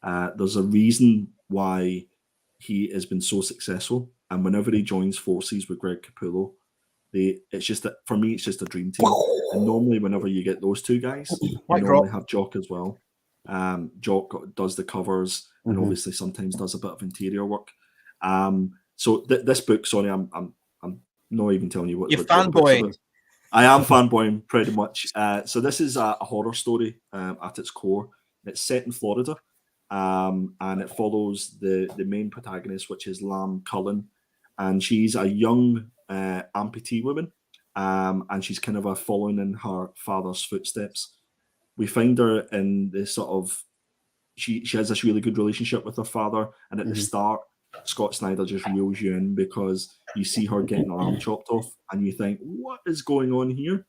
There's a reason why he has been so successful, and whenever he joins forces with Greg Capullo, it's just that for me, it's just a dream team. And normally, whenever you get those 2 guys, you normally have Jock as well. Jock does the covers and obviously sometimes does a bit of interior work. So this book, sorry, I'm not even telling you what you're fanboying. I am fanboying pretty much. So this is a horror story at its core. It's set in Florida, and it follows the main protagonist, which is Lam Cullen, and she's a young amputee woman, and she's kind of following in her father's footsteps. We find her in this sort of she has this really good relationship with her father, and at the start, Scott Snyder just reels you in because you see her getting her arm chopped off and you think, what is going on here?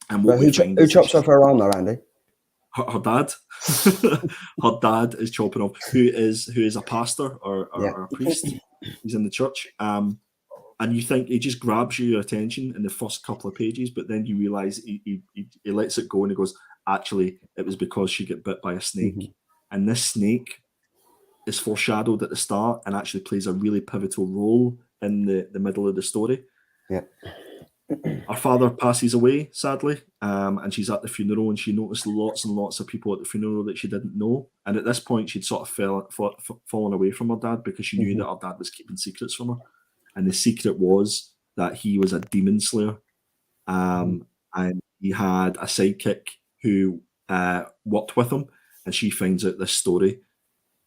And what who chops off her arm though, Andy? Her dad. Her dad is chopping off, who is a pastor or a priest. He's in the church. And you think he just grabs your attention in the first couple of pages, but then you realise he lets it go and he goes, actually, it was because she got bit by a snake. And this snake is foreshadowed at the start and actually plays a really pivotal role in the middle of the story. Yeah. Her father passes away, sadly, and she's at the funeral and she noticed lots and lots of people at the funeral that she didn't know. And at this point, she'd sort of fallen away from her dad because she knew that her dad was keeping secrets from her. And the secret was that he was a demon slayer. And he had a sidekick who worked with him, and she finds out this story.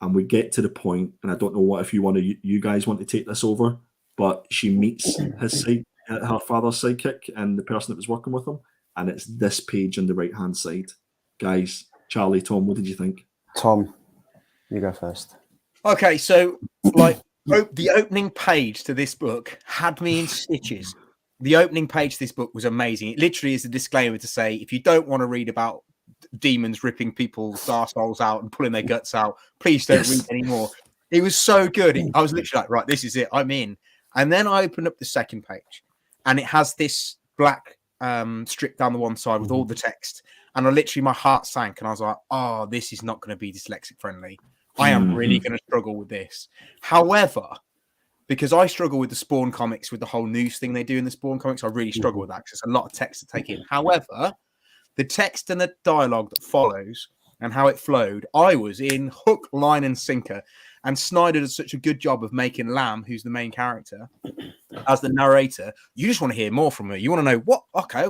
And we get to the point, and I don't know what if you guys want to take this over, but she meets his her father's sidekick and the person that was working with him, and it's this page on the right hand side. Guys, Charlie, Tom, what did you think? Tom, you go first. Okay, so like the opening page to this book had me in stitches. The opening page to this book was amazing. It literally is a disclaimer to say, if you don't want to read about demons ripping people's arseholes out and pulling their guts out, please don't read anymore. It was so good. I was literally like, right, this is it. I'm in. And then I opened up the second page, and it has this black strip down the one side with all the text. And my heart sank, and I was like, oh, this is not going to be dyslexic friendly. I am really going to struggle with this. However, because I struggle with the Spawn comics, with the whole news thing they do in the Spawn comics, I really struggle with that because it's a lot of text to take in. However, the text and the dialogue that follows and how it flowed, I was in hook, line, and sinker. And Snyder does such a good job of making Lamb, who's the main character, as the narrator. You just want to hear more from her. You want to know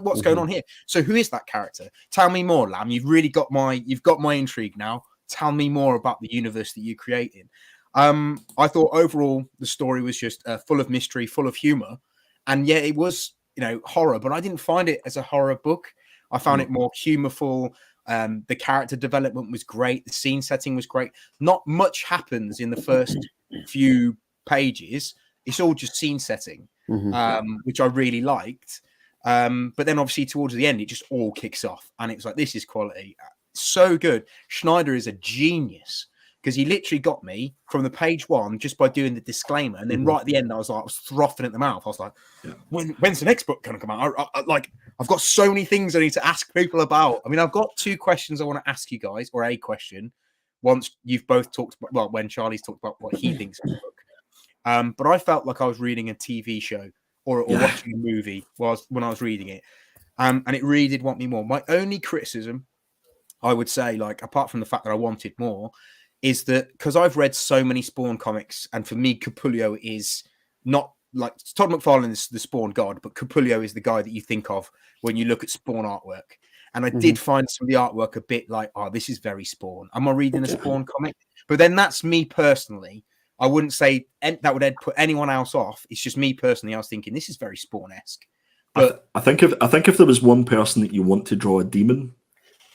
what's going on here. So who is that character? Tell me more, Lamb. You've got my intrigue now. Tell me more about the universe that you created. I thought overall the story was just full of mystery, full of humor, and it was horror, but I didn't find it as a horror book. I found it more humorful. The character development was great. The scene setting was great. Not much happens in the first few pages. It's all just scene setting, which I really liked. But then obviously towards the end, it just all kicks off, and it was like, this is quality. So good. Schneider is a genius, because he literally got me from the page one just by doing the disclaimer, and then right at the end I was frothing at the mouth. I was like, when's the next book going to come out? I've got so many things I need to ask people about. I mean, I've got 2 questions I want to ask you guys, or a question, once you've both talked about, well, when Charlie's talked about what he thinks of the book. But I felt like I was reading a TV show or watching a movie when I was reading it, and it really did want me more. My only criticism, I would say, like, apart from the fact that I wanted more, is that because I've read so many Spawn comics, and for me, Capullo is not like Todd McFarlane is the Spawn god, but Capullo is the guy that you think of when you look at Spawn artwork. And I did find some of the artwork a bit like, oh, this is very Spawn. Am I reading a Spawn comic? But then that's me personally. I wouldn't say that would put anyone else off. It's just me personally. I was thinking this is very Spawn-esque. But I think if there was one person that you want to draw a demon,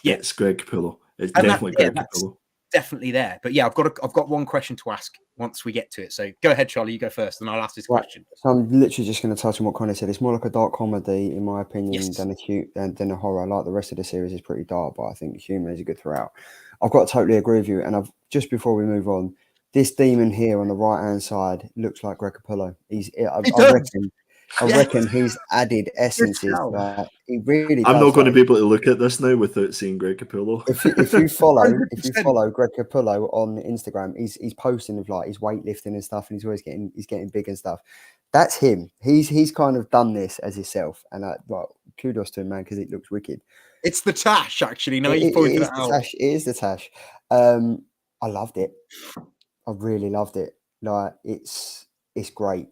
it's Greg Capullo. It's definitely Greg Capullo. Definitely there. But I've got one question to ask once we get to it. So go ahead, Charlie, you go first, and I'll ask this question. So I'm literally just going to touch on what Connie said. It's more like a dark comedy, in my opinion, than a horror. Like the rest of the series is pretty dark, but I think the humour is good throughout. I've got to totally agree with you. And just before we move on, this demon here on the right hand side looks like Greg Capullo. I reckon he's added essences. He really. I'm not going to be able to look at this now without seeing Greg Capullo. If you follow Greg Capullo on Instagram, he's posting of like his weightlifting and stuff, and he's always getting big and stuff. That's him. He's kind of done this as himself, and kudos to him, man, because it looks wicked. It's the Tash, actually. No, you pointed it out. It is the Tash. I loved it. I really loved it. Like it's great.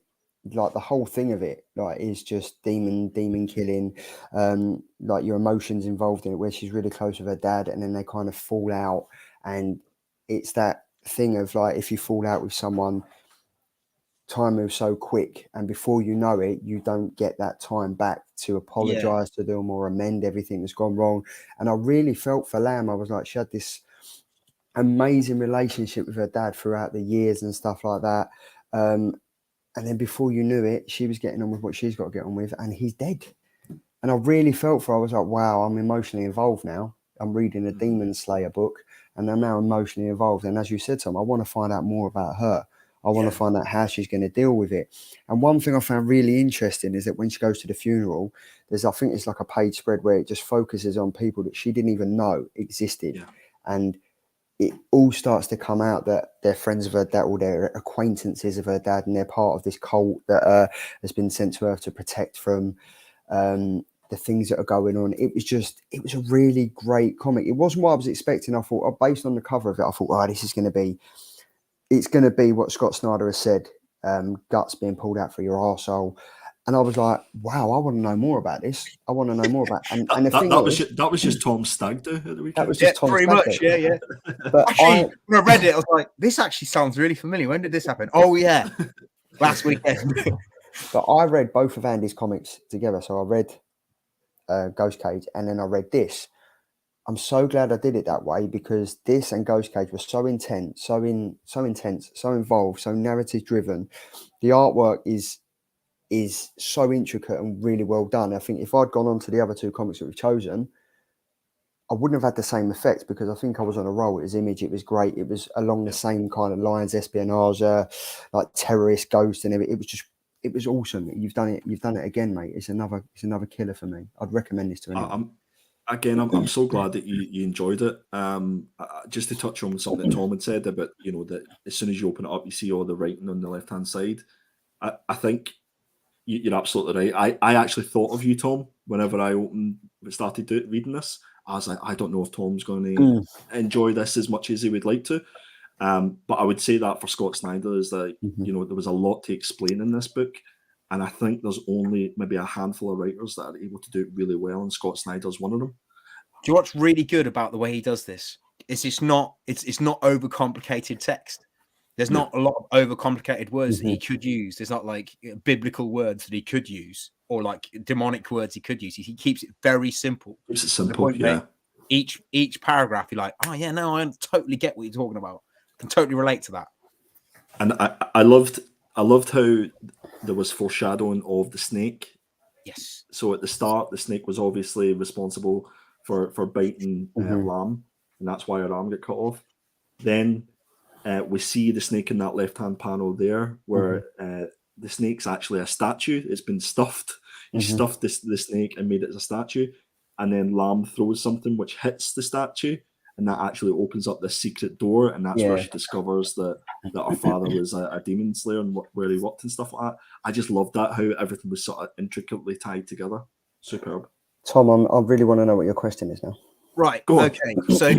Like the whole thing of it, like, is just demon killing, like your emotions involved in it, where she's really close with her dad, and then they kind of fall out, and it's that thing of like, if you fall out with someone, time moves so quick, and before you know it, you don't get that time back to apologize to them or amend everything that's gone wrong. And I really felt for Lamb. I was like, she had this amazing relationship with her dad throughout the years and stuff like that. And then before you knew it, she was getting on with what she's got to get on with, and he's dead. And I really felt for her. I was like, wow, I'm emotionally involved now. I'm reading a Demon Slayer book, and I'm now emotionally involved. And as you said, Tom, I want to find out more about her. I want to find out how she's going to deal with it. And one thing I found really interesting is that when she goes to the funeral, I think it's like a page spread where it just focuses on people that she didn't even know existed. Yeah. And it all starts to come out that they're friends of her dad, or they're acquaintances of her dad, and they're part of this cult that has been sent to her to protect from the things that are going on. It was a really great comic. It wasn't what I was expecting. I thought, based on the cover of it, I thought, this is going to be, it's going to be what Scott Snyder has said, guts being pulled out for your arsehole. And I was like, wow, I want to know more about this. I want to know more about it. And that was just Tom Stag do at the weekend. That was just Tom pretty Stag much, yeah. But actually, when I read it, I was like, this actually sounds really familiar. When did this happen? Oh, yeah, last weekend. But I read both of Andy's comics together. So I read Ghost Cage and then I read this. I'm so glad I did it that way because this and Ghost Cage were so intense, so intense, so involved, so narrative driven. The artwork is so intricate and really well done. I think if I'd gone on to the other two comics that we've chosen, I wouldn't have had the same effect because I think I was on a roll. His image, it was great. It was along the same kind of lines, espionage, like terrorist, ghost, and everything. It was awesome. You've done it again, mate. It's another killer for me. I'd recommend this to anyone. I'm so glad that you enjoyed it. Just to touch on something that Tom had said about, that as soon as you open it up, you see all the writing on the left-hand side. I think you're absolutely right. I actually thought of you, Tom, whenever I started reading this. I was like, I don't know if Tom's going to enjoy this as much as he would like to. But I would say that for Scott Snyder is that, there was a lot to explain in this book. And I think there's only maybe a handful of writers that are able to do it really well. And Scott Snyder's one of them. Do you know what's really good about the way he does this? It's not overcomplicated text. There's not a lot of overcomplicated words that he could use. There's not like biblical words that he could use or like demonic words he could use. He keeps it very simple. Keeps it simple, yeah. Each paragraph, you're like, oh yeah, no, I totally get what you're talking about. I can totally relate to that. And I loved how there was foreshadowing of the snake. Yes. So at the start, the snake was obviously responsible for biting Lamb, and that's why her arm got cut off. Then we see the snake in that left-hand panel there, where the snake's actually a statue. It's been stuffed. He stuffed the snake and made it as a statue. And then Lamb throws something which hits the statue, and that actually opens up the secret door, and that's where she discovers that her father was a demon slayer and where he worked and stuff like that. I just loved that, how everything was sort of intricately tied together. Superb. Tom, I really want to know what your question is now. Right. Okay. So,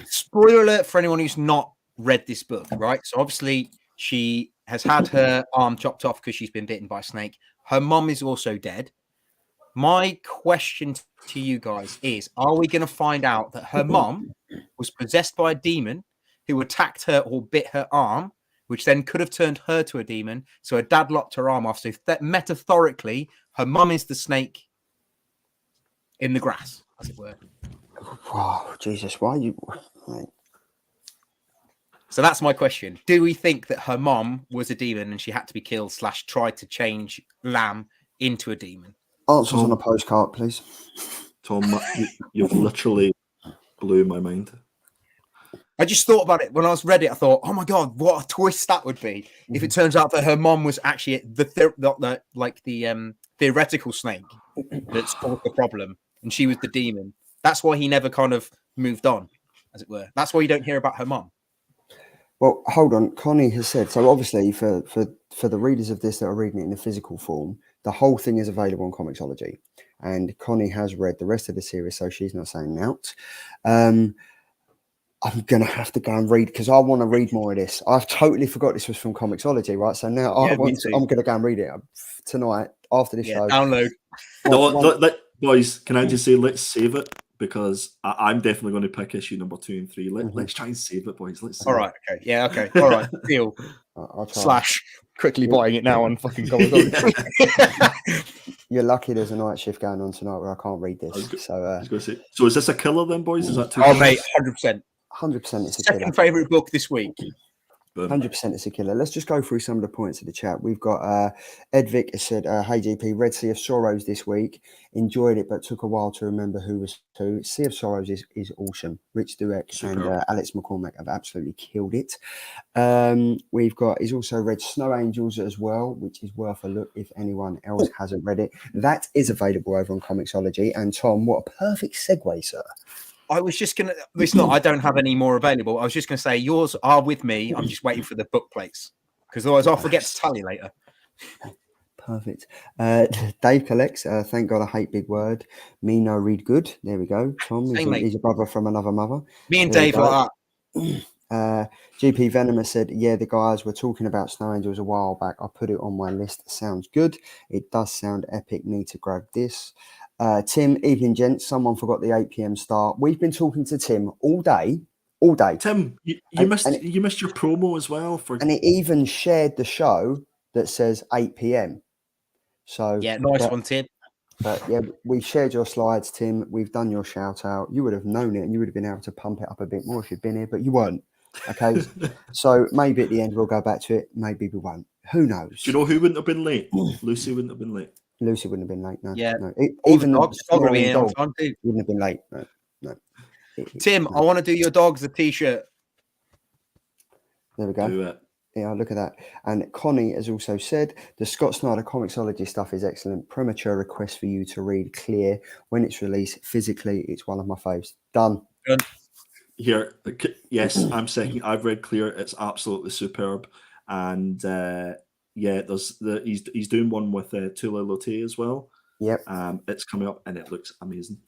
spoiler alert for anyone who's not read this book, right? So, obviously, she has had her arm chopped off because she's been bitten by a snake. Her mum is also dead. My question to you guys is, are we going to find out that her mum was possessed by a demon who attacked her or bit her arm, which then could have turned her to a demon? So her dad lopped her arm off. So metaphorically, her mum is the snake in the grass, as it were. Wow, Jesus, why are you... So that's my question. Do we think that her mom was a demon and she had to be killed / tried to change Lamb into a demon? Answers on a postcard, please. Tom, you've literally blew my mind. I just thought about it when I was read it. I thought, oh my god, what a twist that would be if it turns out that her mom was actually the theoretical snake that's caused the problem, and she was the demon. That's why he never kind of moved on, as it were. That's why you don't hear about her mom. Well, hold on. Connie has said, so obviously for the readers of this that are reading it in the physical form, the whole thing is available on Comixology. And Connie has read the rest of the series, so she's not saying out. I'm going to have to go and read because I want to read more of this. I've totally forgot this was from Comixology, right? So now I'm going to go and read it tonight after this show. Download. Boys, can I just say, let's save it because I'm definitely going to pick issue number 2 and 3. Let's try and save it, boys. Let's. All right. Okay. Yeah. Okay. All right. Deal. I'll try. / quickly buying it now and fucking going. You're lucky there's a night shift going on tonight where I can't read this. So is this a killer then, boys? Is that too? Oh, mate, 100%. 100% it's a killer. Second favourite book this week. 100% it's a killer. Let's just go through some of the points of the chat. We've got Edvic said, hey GP, read Sea of Sorrows this week. Enjoyed it, but took a while to remember who was who. Sea of Sorrows is awesome. Rich Dueck and Alex McCormack have absolutely killed it. We've got, he's also read Snow Angels as well, which is worth a look if anyone else hasn't read it. That is available over on Comixology. And Tom, what a perfect segue, sir. I was just going to, it's not, I don't have any more available. I was just going to say yours are with me. I'm just waiting for the book plates because otherwise I'll forget to tally later. Perfect. Dave collects, thank God I hate big word. Me no read good. There we go. Tom, he's a brother from another mother. Me and Dave like that. GP Venom said, yeah, the guys were talking about Snow Angels a while back. I put it on my list. Sounds good. It does sound epic. Need to grab this. Tim, evening gents. Someone forgot the 8 p.m. start. We've been talking to Tim all day. Tim, you missed your promo as well. And it even shared the show that says 8 p.m. So Yeah, nice but- one, Tim. But yeah, we shared your slides, Tim. We've done your shout out. You would have known it and you would have been able to pump it up a bit more if you'd been here, but you weren't. Okay. So maybe at the end we'll go back to it. Maybe we won't. Who knows? Do you know who wouldn't have been late? Lucy wouldn't have been late. Lucy wouldn't have been late. No. Yeah. No. Even Even the dog would be snoring in on dog time too. wouldn't have been late. No. No. Tim, no. I want to do your dogs a t-shirt. There we go. Do it. Yeah, look at that. And Connie has also said the Scott Snyder Comixology stuff is excellent. Premature request for you to read Clear when it's released. Physically, it's one of my faves. Done. Here, yes, I'm second. I've read Clear. It's absolutely superb, and he's doing one with Tula Lotte as well. Yep. It's coming up, and it looks amazing.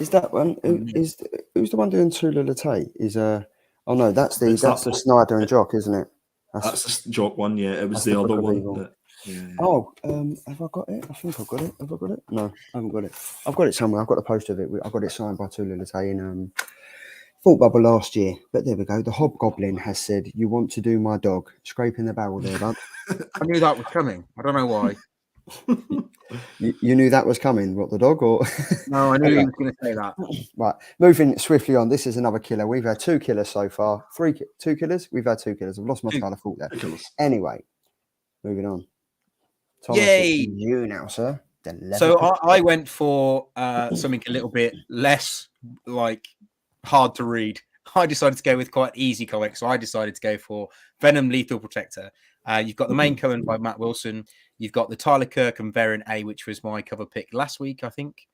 Is that one? Who's the one doing Tula Latte? Oh no, that's the Snyder and Jock, isn't it? That's the Jock one. Yeah, it was that's the other one. Oh, have I got it? I think I've got it. Have I got it? No, I haven't got it. I've got it somewhere. I've got a poster of it. I got it signed by Tula Latte in Thought Bubble last year. But there we go. The Hobgoblin has said, "You want to do my dog?" Scraping the barrel there, bud. I knew that was coming. I don't know why. You knew that was coming. What, the dog or? No, I knew he was going to say that. Right, moving swiftly on. This is another killer. We've had 2 killers so far. 2 killers. We've had 2 killers. I've lost my train of thought there. Anyway, moving on. Thomas, Yay! you now, sir. So I went for something a little bit less like hard to read. I decided to go with quite easy comics. So I decided to go for Venom Lethal Protector. You've got the main cover by Matt Wilson. You've got the Tyler Kirkham variant A, which was my cover pick last week, I think.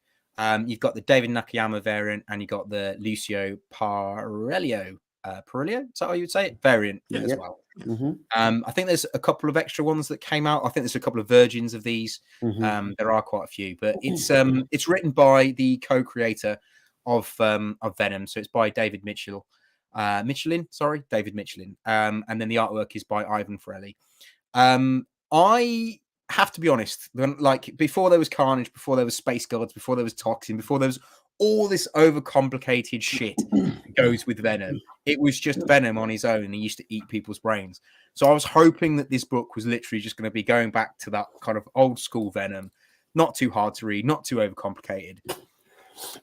You've got the David Nakayama variant, and you've got the Lucio Parello. Is that how you would say it? Variant as well. Mm-hmm. I think there's a couple of extra ones that came out. I think there's a couple of versions of these. Mm-hmm. There are quite a few, but it's written by the co-creator of Venom. So it's by David Mitchell. David Michelinie. And then the artwork is by Ivan Fiorelli. I have to be honest, like before there was Carnage, before there was Space Gods, before there was Toxin, before there was all this overcomplicated shit that goes with Venom, it was just Venom on his own, and he used to eat people's brains. So I was hoping that this book was literally just going to be going back to that kind of old school Venom, not too hard to read, not too overcomplicated.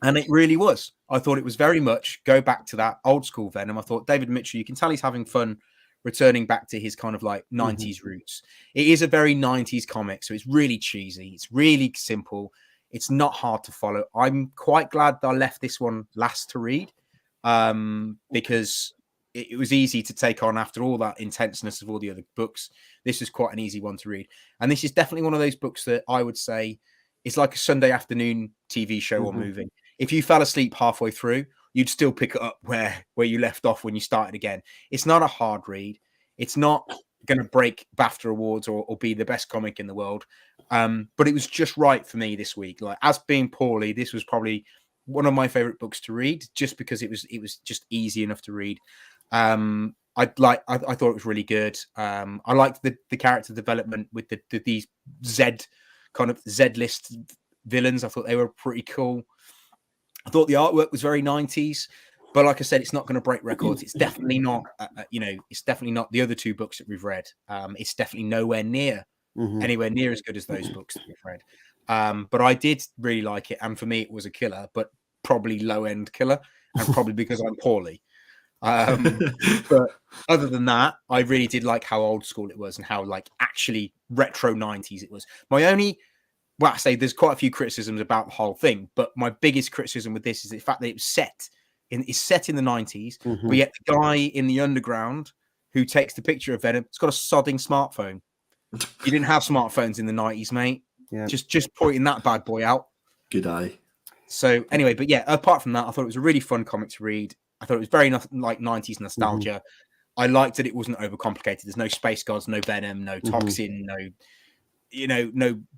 And it really was. I thought it was very much go back to that old school Venom. I thought David Mitchell, you can tell he's having fun returning back to his kind of like 90s roots. It is a very 90s comic, so it's really cheesy. It's really simple. It's not hard to follow. I'm quite glad that I left this one last to read because it was easy to take on after all that intenseness of all the other books. This is quite an easy one to read. And this is definitely one of those books that I would say it's like a Sunday afternoon TV show or movie. If you fell asleep halfway through, you'd still pick it up where you left off when you started again. It's not a hard read. It's not going to break BAFTA awards or be the best comic in the world. But it was just right for me this week. Like, as being poorly, this was probably one of my favorite books to read just because it was just easy enough to read. I thought it was really good. I liked the character development with these kind of Z-list villains. I thought they were pretty cool. I thought the artwork was very 90s, but like I said, it's not going to break records. It's definitely not, it's definitely not the other 2 books that we've read. It's definitely nowhere near, anywhere near as good as those books that we've read. But I did really like it. And for me, it was a killer, but probably low-end killer, and probably because I'm poorly. But other than that, I really did like how old school it was and how like actually retro 90s it was. I say there's quite a few criticisms about the whole thing, but my biggest criticism with this is the fact that it's set in the 90s, but yet the guy in the underground who takes the picture of Venom, it's got a sodding smartphone. You didn't have smartphones in the 90s, mate. Yeah. Just pointing that bad boy out. Good eye. So anyway, but yeah, apart from that, I thought it was a really fun comic to read. I thought it was very like 90s nostalgia. I liked that it wasn't overcomplicated. There's no Space Gods, no Venom, no Toxin, no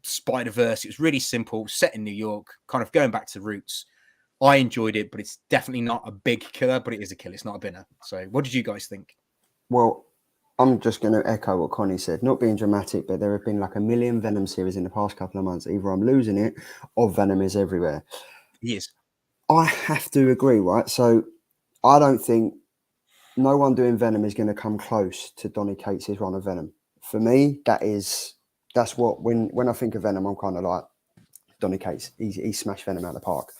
Spider-Verse. It was really simple, set in New York, kind of going back to the roots. I enjoyed it, but it's definitely not a big killer, but it is a killer. It's not a binner. So what did you guys think? Well, I'm just going to echo what Connie said. Not being dramatic, but there have been like a million Venom series in the past couple of months. Either I'm losing it or Venom is everywhere. Yes. I have to agree, right? So I don't think no one doing Venom is going to come close to Donny Cates' run of Venom. For me, that is That's what when I think of Venom, I'm kind of like Donny Cates. He smashed Venom out of the park.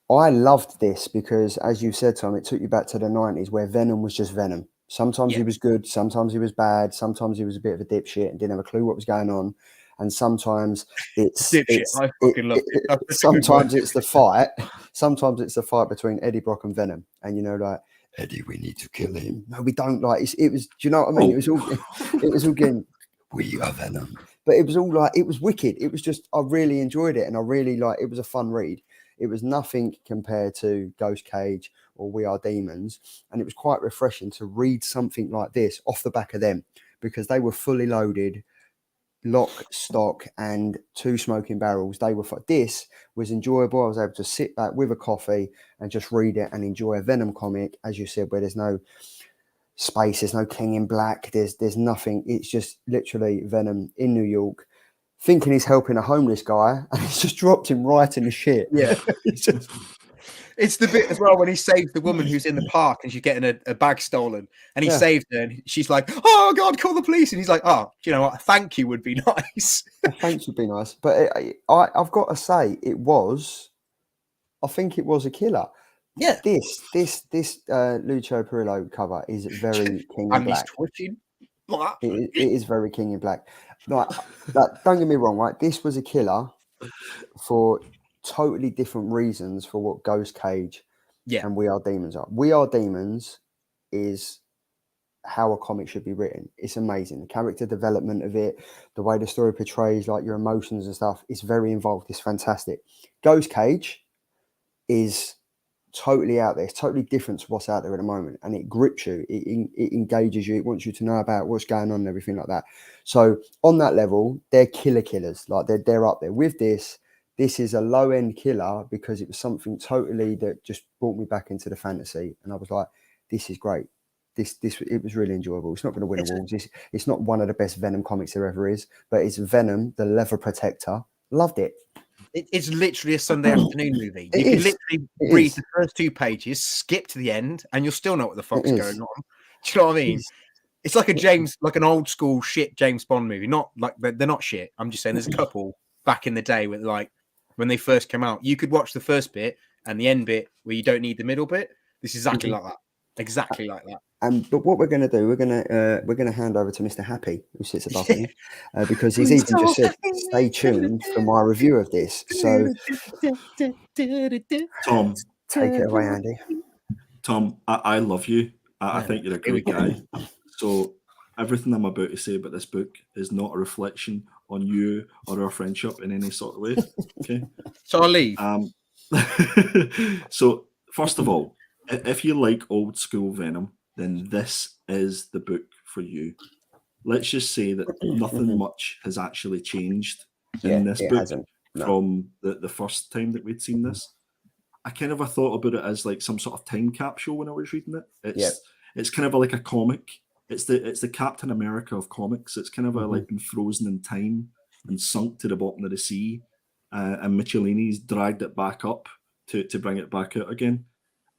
I loved this because, as you said, Tom, it took you back to the 90s where Venom was just Venom. Sometimes he was good, sometimes he was bad, sometimes he was a bit of a dipshit and didn't have a clue what was going on. And sometimes Dipshit. I fucking loved it. That's a good sometimes word. it's the fight. Sometimes it's the fight between Eddie Brock and Venom. And like, Eddie, we need to kill him. No, we don't. Like it was. Do you know what I mean? It was all getting. We are Venom. But it was all like, it was wicked. It was just, I really enjoyed it. And I really it was a fun read. It was nothing compared to Ghost Cage or We Are Demons. And it was quite refreshing to read something like this off the back of them because they were fully loaded, lock, stock, and 2 smoking barrels. This was enjoyable. I was able to sit back with a coffee and just read it and enjoy a Venom comic, as you said, where there's no space, there's no King in Black, there's nothing. It's just literally Venom in New York thinking he's helping a homeless guy and he's just dropped him right in the shit. Yeah. It's the bit as well when he saves the woman who's in the park and she's getting a bag stolen and he saved her and she's like, oh God, call the police. And he's like, oh, do you know what? A thank you would be nice. A thanks would be nice. But I've got to say, I think it was a killer. Yeah. This Lucio Perillo cover is very King in And Black. he's twitching. It is very King in Black. Like, don't get me wrong, right? This was a killer for totally different reasons for what Ghost Cage and We Are Demons are. We Are Demons is how a comic should be written. It's amazing. The character development of it, the way the story portrays like your emotions and stuff, it's very involved. It's fantastic. Ghost Cage is totally out there. It's totally different to what's out there at the moment, and it grips you. It engages you. It wants you to know about what's going on and everything like that. So on that level, they're killers. Like they're up there with this. This is a low end killer because it was something totally that just brought me back into the fantasy, and I was like, this is great. It was really enjoyable. It's not going to win awards. It's not one of the best Venom comics there ever is, but it's Venom, the Leather Protector. Loved it. It's literally a Sunday afternoon movie. You can literally read the first 2 pages, skip to the end, and you'll still know what the fuck's going on. Do you know what I mean? It's like an old school shit James Bond movie. Not like they're not shit. I'm just saying there's a couple back in the day with like when they first came out. You could watch the first bit and the end bit where you don't need the middle bit. This is exactly like that. Exactly like that. But what we're going to do, we're going to hand over to Mr. Happy, who sits above me, because he's even just said, "Stay tuned for my review of this." So, Tom, take it away, Andy. Tom, I love you. I think you're a great guy. So everything I'm about to say about this book is not a reflection on you or our friendship in any sort of way. Okay. So I'll leave. So first of all, if you like old school Venom, then this is the book for you. Let's just say that nothing much has actually changed in this book from the first time that we'd seen this. I kind of thought about it as like some sort of time capsule when I was reading it. It's kind of like a comic. It's the Captain America of comics. It's kind of like been frozen in time and sunk to the bottom of the sea, and Michelinie's dragged it back up to bring it back out again.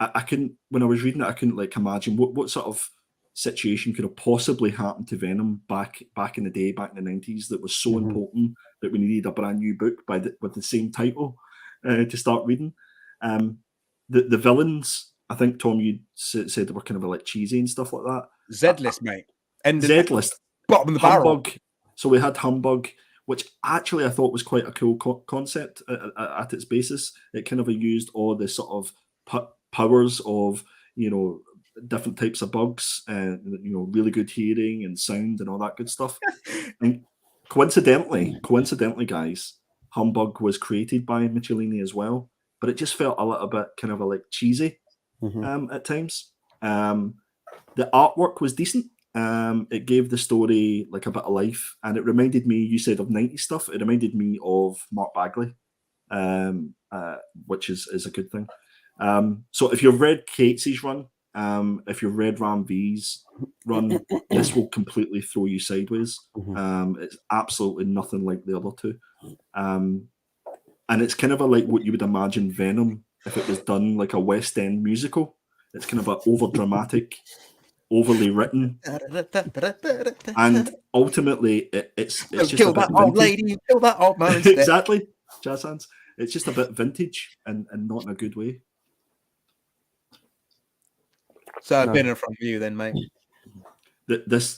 I couldn't, when I was reading it, I couldn't like imagine what sort of situation could have possibly happened to Venom back in the day, back in the 90s, that was so important that we needed a brand new book with the same title to start reading. The villains, I think, Tom, you said they were kind of like cheesy and stuff like that. Z-list, mate. Z-list. Bottom of the Humbug. barrel. So we had Humbug, which actually I thought was quite a cool concept at its basis. It kind of used all the sort of powers of, different types of bugs and, really good hearing and sound and all that good stuff. And coincidentally, guys, Humbug was created by Michelinie as well, but it just felt a little bit kind of like cheesy at times. The artwork was decent. It gave the story like a bit of life, and it reminded me, you said, of 90s stuff. It reminded me of Mark Bagley, which is a good thing. So if you've read Cates's run, if you've read Ram V's run, this will completely throw you sideways. It's absolutely nothing like the other two. And it's kind of like what you would imagine Venom if it was done like a West End musical. It's kind of an over dramatic, overly written, and ultimately it's just kill a bit that old vintage. lady, kill that old man instead. Exactly, jazz hands. It's just a bit vintage and not in a good way. So a dinner from you then, mate. This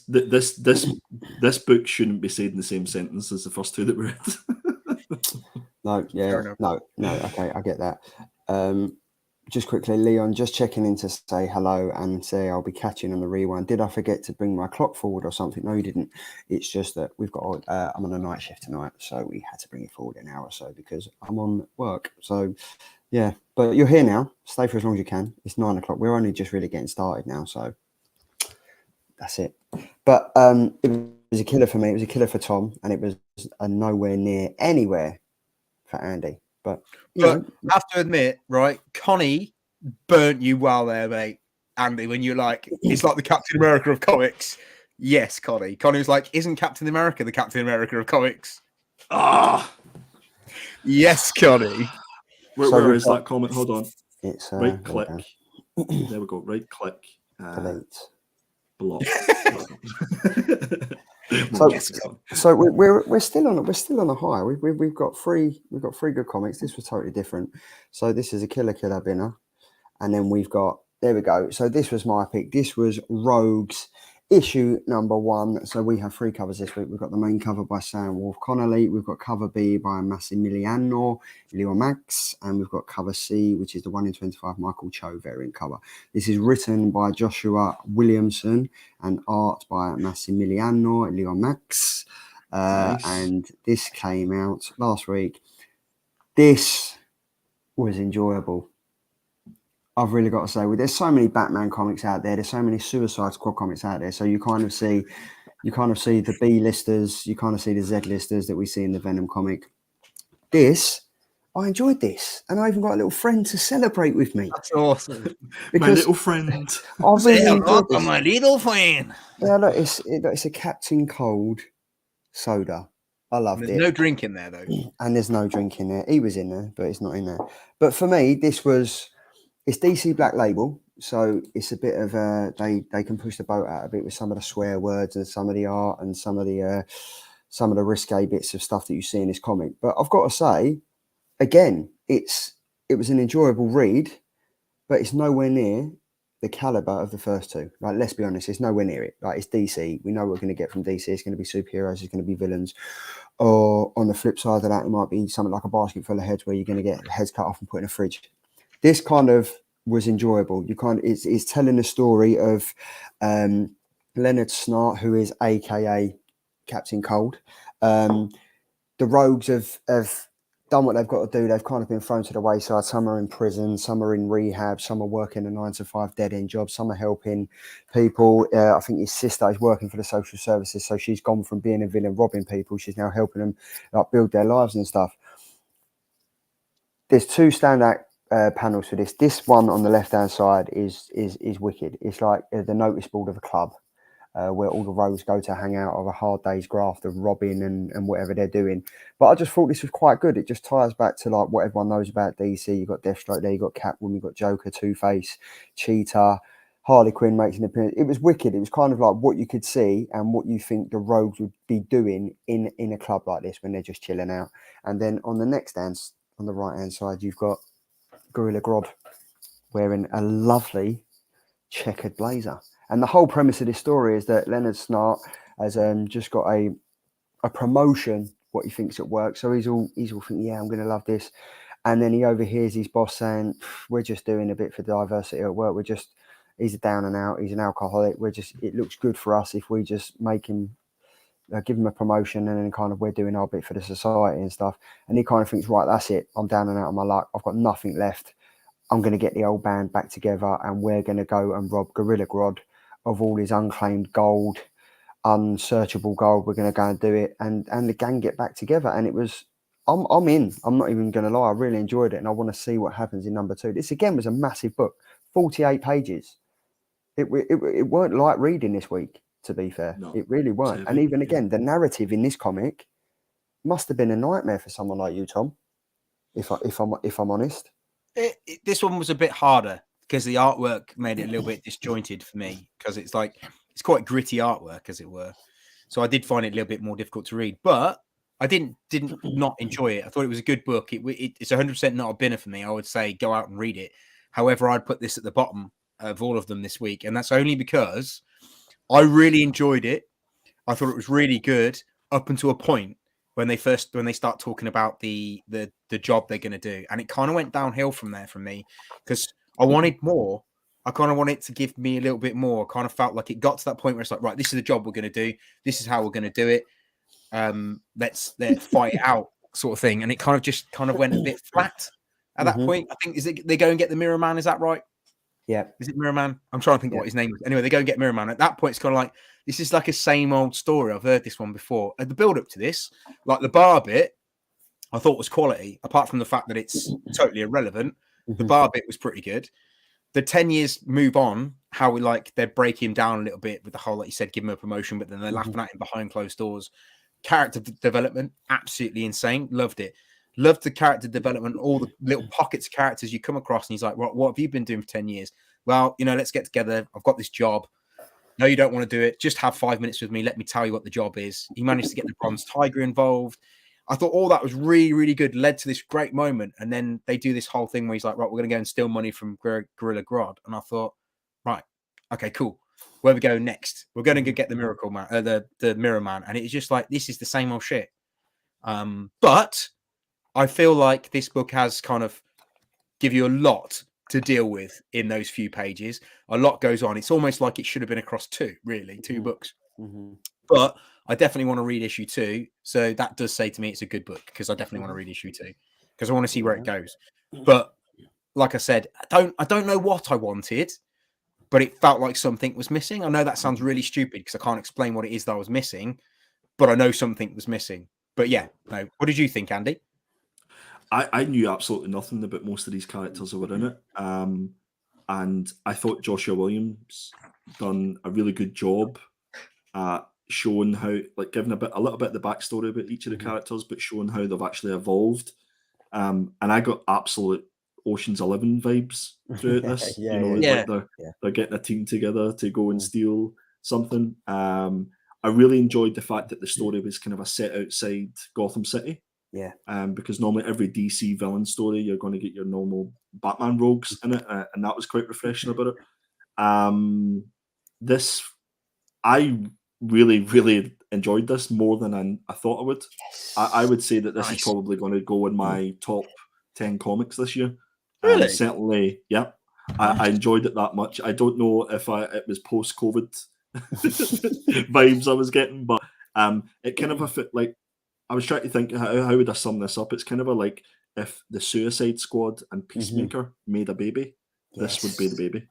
book shouldn't be said in the same sentence as the first two that we read. No, yeah, no. Okay, I get that. Just quickly, Leon, just checking in to say hello and say I'll be catching on the rewind. Did I forget to bring my clock forward or something? No, you didn't. It's just that we've got. I'm on a night shift tonight, so we had to bring it forward an hour or so because I'm on work. So, yeah, but you're here now. Stay for as long as you can. It's 9 o'clock. We're only just really getting started now, so that's it. But it was a killer for me. It was a killer for Tom, and it was a nowhere near anywhere for Andy. But I have to admit, right, Connie burnt you well there, mate. Andy, when you're like, it's like the Captain America of comics. Yes, Connie. Connie was like, isn't Captain America the Captain America of comics? Ah, yes, Connie. Where is that comment? Hold on. It's right click. There we go. Right click. Delete. Block. So we're still on a high. We've got three good comics. This was totally different. So this is a killer binner, and then we've got, there we go. So this was my pick. This was Rogues issue number 1. So we have 3 covers this week. We've got the main cover by Sam Wolf Connolly. We've got cover B by Massimiliano Leomacs, and we've got cover C, which is the 1 in 25 Michael Cho variant cover. This is written by Joshua Williamson and art by Massimiliano Leomacs. Nice. And this came out last week. This was enjoyable. I've really got to say, there's so many Batman comics out there. There's so many Suicide Squad comics out there. So you kind of see the B listers, you kind of see the Z listers that we see in the Venom comic. I enjoyed this, and I even got a little friend to celebrate with me. That's awesome. My little friend. I really enjoyed this. My little friend. Yeah, look, it's a Captain Cold soda. I loved it. There's no drink in there though. And there's no drink in there. He was in there, but it's not in there. But for me, it's DC Black Label, so it's a bit of they can push the boat out a bit with some of the swear words and some of the art and some of the risque bits of stuff that you see in this comic. But I've got to say, again, it was an enjoyable read, but it's nowhere near the caliber of the first two. Like, let's be honest, it's nowhere near it. Like, it's DC. We know what we're going to get from DC. It's going to be superheroes. It's going to be villains. Or on the flip side of that, it might be something like a basket full of heads where you're going to get heads cut off and put in a fridge. This kind of was enjoyable. It's telling the story of Leonard Snart, who is AKA Captain Cold. The Rogues have done what they've got to do. They've kind of been thrown to the wayside. Some are in prison, some are in rehab, some are working a 9-to-5 dead-end job, some are helping people. I think his sister is working for the social services, so she's gone from being a villain, robbing people. She's now helping them like build their lives and stuff. There's 2 standout panels for this. This one on the left-hand side is wicked. It's like the notice board of a club. Where all the rogues go to hang out of a hard day's graft of robbing and whatever they're doing. But I just thought this was quite good. It just ties back to like what everyone knows about DC. You've got Deathstroke there, you've got Catwoman, you've got Joker, Two-Face, Cheetah, Harley Quinn makes an appearance. It was wicked. It was kind of like what you could see and what you think the rogues would be doing in a club like this when they're just chilling out. And then on the on the right-hand side, you've got Gorilla Grodd wearing a lovely checkered blazer. And the whole premise of this story is that Leonard Snart has just got a promotion, what he thinks at work. So he's all thinking, yeah, I'm going to love this. And then he overhears his boss saying, we're just doing a bit for diversity at work. He's a down and out. He's an alcoholic. It looks good for us if we just make him, give him a promotion, and then kind of we're doing our bit for the society and stuff. And he kind of thinks, right, that's it. I'm down and out of my luck. I've got nothing left. I'm going to get the old band back together, and we're going to go and rob Gorilla Grodd of all his unclaimed gold, unsearchable gold. We're going to go and do it, and the gang get back together. And it was, I'm in. I'm not even going to lie. I really enjoyed it, and I want to see what happens in number 2. This again was a massive book, 48 pages. It weren't light reading this week, to be fair. No, it really weren't. And even again, the narrative in this comic must have been a nightmare for someone like you, Tom. If I'm honest. This one was a bit harder because the artwork made it a little bit disjointed for me, because it's quite gritty artwork, as it were. So I did find it a little bit more difficult to read, but I didn't not enjoy it. I thought it was a good book. It's 100% not a binner for me. I would say go out and read it. However, I'd put this at the bottom of all of them this week, and that's only because I really enjoyed it. I thought it was really good up until a point when they start talking about the job they're going to do, and it kind of went downhill from there for me, because I wanted more. I kind of wanted to give me a little bit more. I kind of felt like it got to that point where it's like, right, this is the job we're going to do. This is how we're going to do it. Let's fight it out, sort of thing. And it kind of went a bit flat at that point. I think they go and get the Mirror Man. Is that right? Yeah. Is it Mirror Man? I'm trying to think of what his name was. Anyway, they go and get Mirror Man. At that point, it's kind of like, this is like a same old story. I've heard this one before. At the build up to this, like the bar bit, I thought was quality, apart from the fact that it's totally irrelevant. The bar bit was pretty good. The 10 years move on, how they break him down a little bit with the whole, like you said, give him a promotion, but then they're laughing at him behind closed doors. Character development, absolutely insane. Loved it. Loved the character development, all the little pockets of characters you come across. And he's like, what have you been doing for 10 years? Well, let's get together. I've got this job. No, you don't want to do it. Just have 5 minutes with me. Let me tell you what the job is. He managed to get the Bronze Tiger involved. I thought all that was really, really good, led to this great moment. And then they do this whole thing where he's like, right, we're going to go and steal money from Gorilla Grodd. And I thought, right, okay, cool. Where we go next? We're going to go get the Miracle Man, the Mirror Man. And it's just like, this is the same old shit. But I feel like this book has kind of give you a lot to deal with in those few pages. A lot goes on. It's almost like it should have been across two books. But I definitely want to read issue 2. So that does say to me it's a good book, because I definitely want to read issue 2, because I want to see where it goes. But like I said, I don't know what I wanted, but it felt like something was missing. I know that sounds really stupid because I can't explain what it is that I was missing, but I know something was missing. But yeah, no. What did you think, Andy? I knew absolutely nothing about most of these characters that were in it. And I thought Joshua Williams done a really good job at showing how, like, giving a little bit of the backstory about each of the characters, but showing how they've actually evolved. And I got absolute Ocean's 11 vibes throughout this. Like they're getting a team together to go and steal something. I really enjoyed the fact that the story was kind of a set outside Gotham City. Yeah. Because normally every DC villain story, you're going to get your normal Batman rogues in it, and that was quite refreshing about it. I really, really enjoyed this more than I thought I would. Yes. I would say that this is probably going to go in my top 10 comics this year. Really? Certainly, yeah. I enjoyed it that much. I don't know if it was post-COVID vibes I was getting, but it kind of like, I was trying to think how would I sum this up. It's kind of like if the Suicide Squad and Peacemaker made a baby, this would be the baby.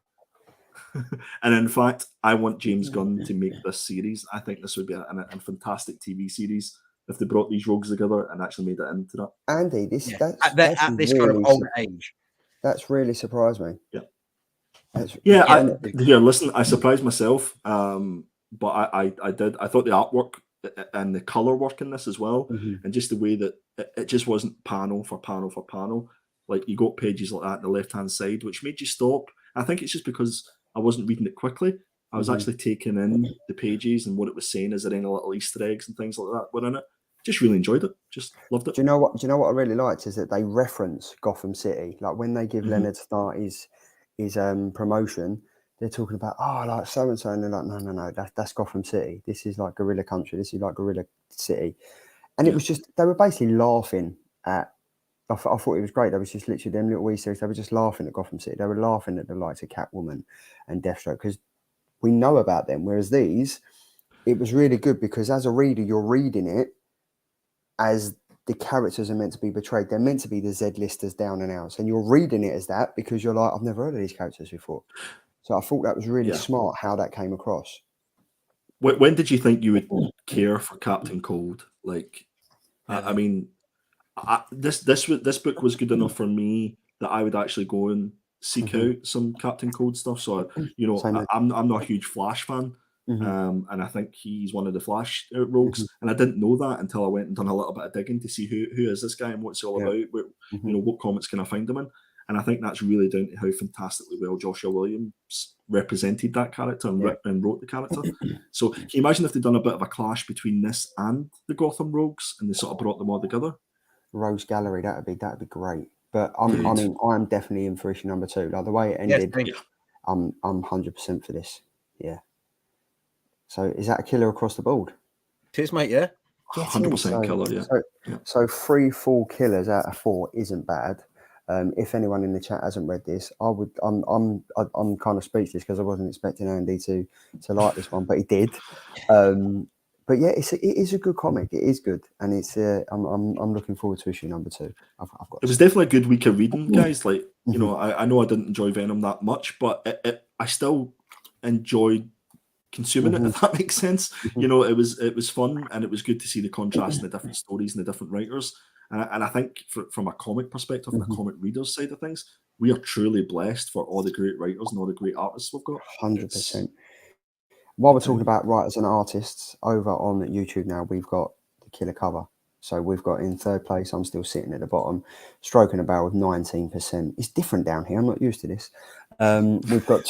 And in fact, I want James Gunn to make this series. I think this would be a fantastic TV series if they brought these rogues together and actually made it into that. Andy, that's at this really kind of old age. That's really surprised me. Yeah. Listen, I surprised myself, but I did. I thought the artwork and the color work in this as well, and just the way that it just wasn't panel for panel for panel. Like, you got pages like that on the left-hand side, which made you stop. I think it's just because I wasn't reading it quickly. I was actually taking in the pages and what it was saying. Is there any little Easter eggs and things like that were in it? Just really enjoyed it. Just loved it. Do you know what I really liked is that they reference Gotham City. Like, when they give Leonard Starr his promotion, they're talking about, like so and so, and they're like, no, that's Gotham City. This is like Gorilla Country. This is like Gorilla City. And it was just, they were basically laughing at. I thought it was great. They was just literally them little Easter eggs. They were just laughing at Gotham City. They were laughing at the likes of Catwoman and Deathstroke, because we know about them. Whereas these, it was really good because as a reader, you're reading it as the characters are meant to be portrayed. They're meant to be the Z-listers down and outs, and you're reading it as that because you're like, I've never heard of these characters before. So I thought that was really smart how that came across. When did you think you would care for Captain Cold? Like, I mean, this book was good enough for me that I would actually go and seek out some Captain Cold stuff. So I'm not a huge Flash fan, and I think he's one of the Flash rogues, and I didn't know that until I went and done a little bit of digging to see who is this guy and what's he all about. What comics can I find him in? And I think that's really down to how fantastically well Joshua Williams represented that character and wrote the character. So can you imagine if they'd done a bit of a clash between this and the Gotham Rogues, and they sort of brought them all together? Rogues Gallery, that'd be great. But I'm definitely in for issue number 2. Like the way it ended, I'm 100% for this. Yeah. So is that a killer across the board? It is, mate. Yeah. 100% killer. Yeah. So 3 full killers out of 4 isn't bad. If anyone in the chat hasn't read this, I'm kind of speechless because I wasn't expecting Andy to like this one, but he did. But yeah, it is a good comic. It is good, and it's I'm looking forward to issue number 2. I've got. It was definitely a good week of reading, guys. Like you know, I know I didn't enjoy Venom that much, but I still enjoyed consuming it, if that makes sense. You know, it was fun, and it was good to see the contrast in the different stories and the different writers. And I think from a comic perspective, the comic readers side of things, we are truly blessed for all the great writers and all the great artists we've got. 100%. While we're talking about writers and artists, over on YouTube now, we've got the killer cover. So we've got in 3rd place, I'm still sitting at the bottom, stroking a barrel with 19%. It's different down here. I'm not used to this. We've got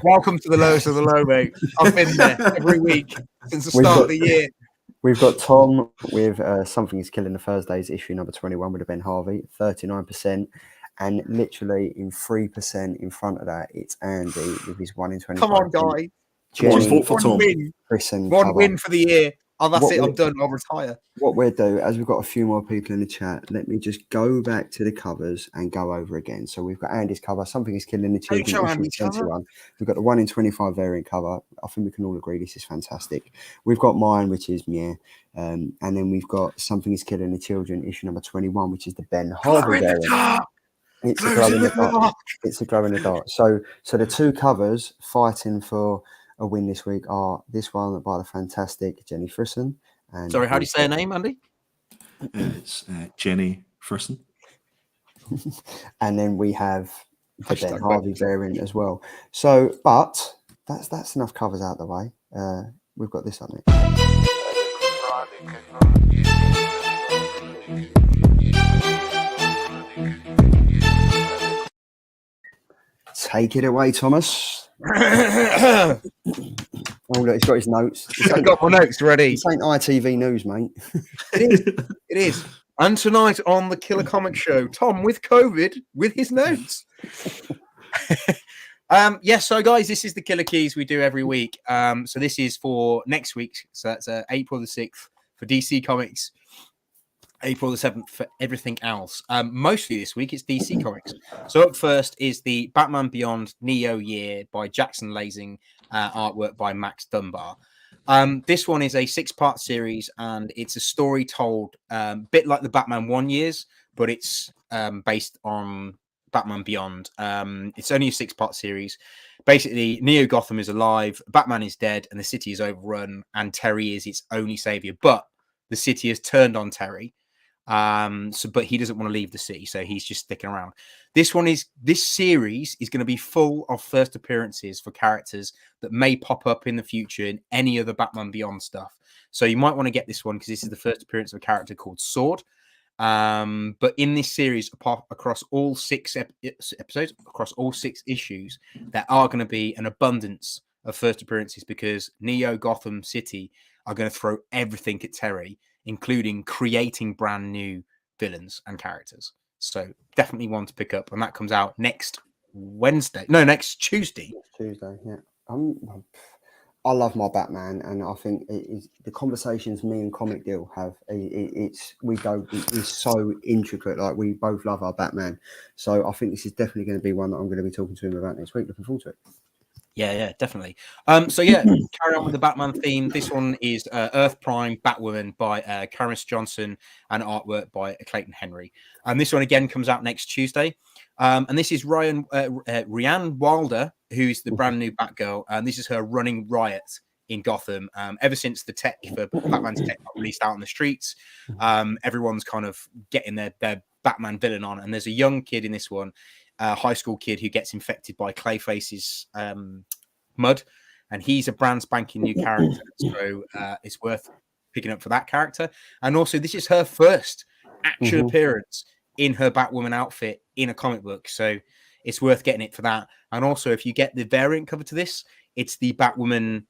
welcome to the lowest of the low, mate. I've been there every week since the start of the year. We've got Tom with Something Is Killing the Thursdays, issue number 21 with Ben Harvey, 39%. And literally in 3% in front of that, it's Andy with his 1 in 25. Come on, guys. Jenny, vote for Tom. One win for the year. Oh, that's it. I'm done. I'll retire. What we'll do, as we've got a few more people in the chat, let me just go back to the covers and go over again. So we've got Andy's cover, Something Is Killing the Children, issue 21. We've got the 1 in 25 variant cover. I think we can all agree this is fantastic. We've got mine, which is Meh. And then we've got Something Is Killing the Children, issue number 21, which is the Ben Harvey variant. It's a glow in the dark. It's a glow in the dark. So the 2 covers fighting for a win this week are this one by the fantastic Jenny Frisson. And sorry, how do you say her name, Andy? It's Jenny Frisson. And then we have the Ben Harvey variant as well. So, but that's enough covers out the way. We've got this on it. Take it away, Thomas. Oh, look, he's got his notes. I've got my notes ready. This ain't ITV News, mate. It is. And tonight on the Killer Comic Show, Tom with COVID with his notes. Yes, so guys, this is the Killer Keys we do every week. So this is for next week. So that's April the 6th for DC Comics. April the 7th for everything else. Mostly this week, it's DC Comics. So up first is the Batman Beyond Neo Year by Jackson Lazing, artwork by Max Dunbar. This one is a 6-part series, and it's a story told a bit like the Batman 1 years, but it's based on Batman Beyond. It's only a 6-part series. Basically, Neo Gotham is alive, Batman is dead, and the city is overrun, and Terry is its only savior. But the city has turned on Terry. But he doesn't want to leave the city, so he's just sticking around. This series is going to be full of first appearances for characters that may pop up in the future in any other Batman Beyond stuff. So you might want to get this one because this is the first appearance of a character called Sword. But in this series, across all 6 episodes, across all 6 issues, there are going to be an abundance of first appearances because Neo Gotham City are going to throw everything at Terry, including creating brand new villains and characters. So definitely one to pick up. And that comes out next Tuesday. Next Tuesday, yeah. I love my Batman, and I think the conversations me and Comic Deal have, it's so intricate. Like, we both love our Batman. So I think this is definitely going to be one that I'm going to be talking to him about next week. Looking forward to it. Yeah, definitely. Carry on with the Batman theme. This one is Earth Prime Batwoman by Karis Johnson and artwork by Clayton Henry. And this one again comes out next Tuesday. And this is Rhiannon Wilder, who's the brand new Batgirl. And this is her running riot in Gotham. Ever since the tech for Batman's tech got released out on the streets, everyone's kind of getting their Batman villain on. And there's a young kid in this one, high school kid, who gets infected by Clayface's mud, and he's a brand spanking new character, so it's worth picking up for that character. And also, this is her first actual appearance in her Batwoman outfit in a comic book. So it's worth getting it for that. And also, if you get the variant cover to this, it's the Batwoman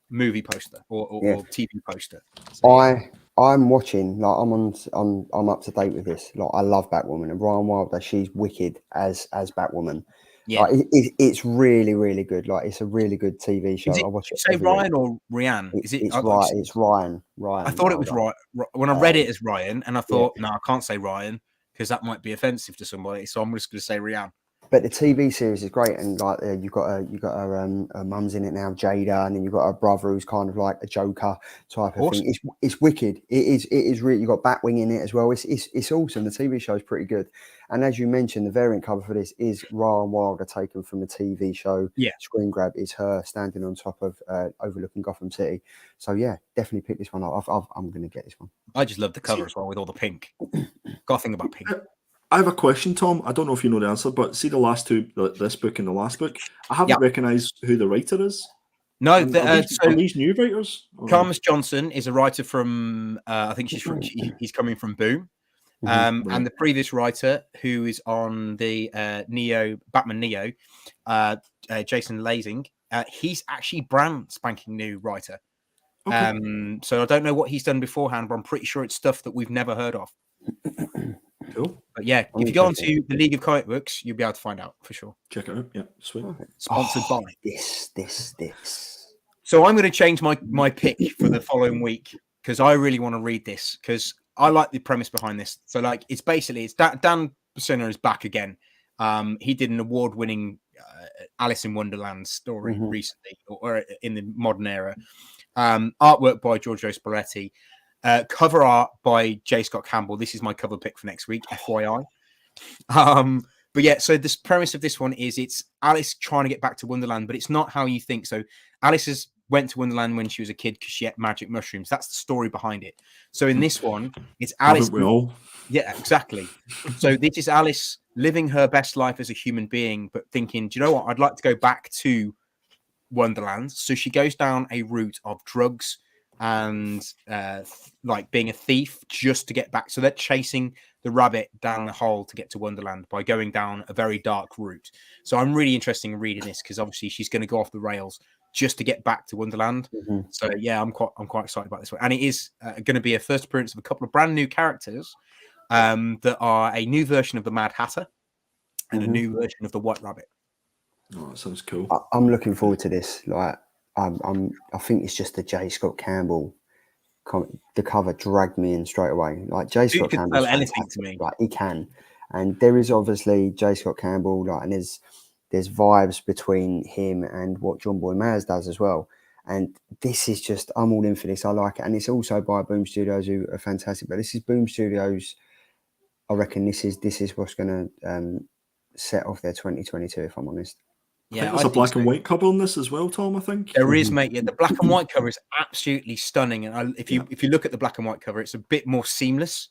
movie poster or TV poster. So, I'm watching, like I'm up to date with this. Like I love Batwoman and Ryan Wilder. She's wicked as Batwoman. yeah. Like, it's really, really good. Like it's a really good TV show. I watch it. Say every Ryan week. or Ryan? Is it? It's right. It's Ryan. I thought it was Ryan. When I read it as Ryan, and I thought, no, I can't say Ryan because that might be offensive to somebody. So I'm just going to say Ryan. But the TV series is great, and like you've got her mum's in it now, Jada, and then you've got her brother who's kind of like a Joker type of thing. It's wicked. It is really. You've got Batwing in it as well. It's awesome. The TV show is pretty good, and as you mentioned, the variant cover for this is Ryan Wilder taken from the TV show. Yeah, Screen grab is her standing on top of overlooking Gotham City. So yeah, definitely pick this one up. I'm going to get this one. I just love the cover as well with all the pink. Got a thing about pink. I have a question, Tom. I don't know if you know the answer, but see the last two, this book and the last book, I haven't recognised who the writer is. No, are these new writers? Thomas Johnson is a writer from, I think he's coming from Boom. And the previous writer who is on the Batman Neo, Jason Lasing, he's actually brand spanking new writer. Okay. So I don't know what he's done beforehand, but I'm pretty sure it's stuff that we've never heard of. Cool. But yeah, if you go onto the League of Comic Books, you'll be able to find out for sure. Check it out. Yeah, sweet. Sponsored by this. So I'm going to change my pick for the following week because I really want to read this because I like the premise behind this. So like it's Dan Bucena is back again. He did an award-winning Alice in Wonderland story recently, or in the modern era. Artwork by Giorgio Spoletti. Cover art by J. Scott Campbell. This is my cover pick for next week, FYI. But yeah, so this premise of this one is it's Alice trying to get back to Wonderland, but it's not how you think. So Alice went to Wonderland when she was a kid because she ate magic mushrooms. That's the story behind it. So in this one, it's Alice. We all? Yeah, exactly. So this is Alice living her best life as a human being, but thinking, do you know what? I'd like to go back to Wonderland. So she goes down a route of drugs and like being a thief just to get back. So they're chasing the rabbit down the hole to get to Wonderland by going down a very dark route. So I'm really interested in reading this because obviously she's going to go off the rails just to get back to Wonderland. So yeah, I'm quite excited about this one, and it is going to be a first appearance of a couple of brand new characters that are a new version of the Mad Hatter and a new version of the White Rabbit. Oh, that sounds cool. I'm looking forward to this. Like I think it's just the J. Scott Campbell. The cover dragged me in straight away. Like J. Scott Campbell, anything to me. Like he can, and there is obviously J. Scott Campbell. Like, and there's vibes between him and what John Boy Maz does as well. And this is just, I'm all in for this. I like it, and it's also by Boom Studios, who are fantastic. But this is Boom Studios. I reckon this is what's going to set off their 2022. If I'm honest. Yeah, I think there's a black and white cover on this as well, Tom. I think there is, mate. Yeah, the black and white cover is absolutely stunning, and if you look at the black and white cover, it's a bit more seamless.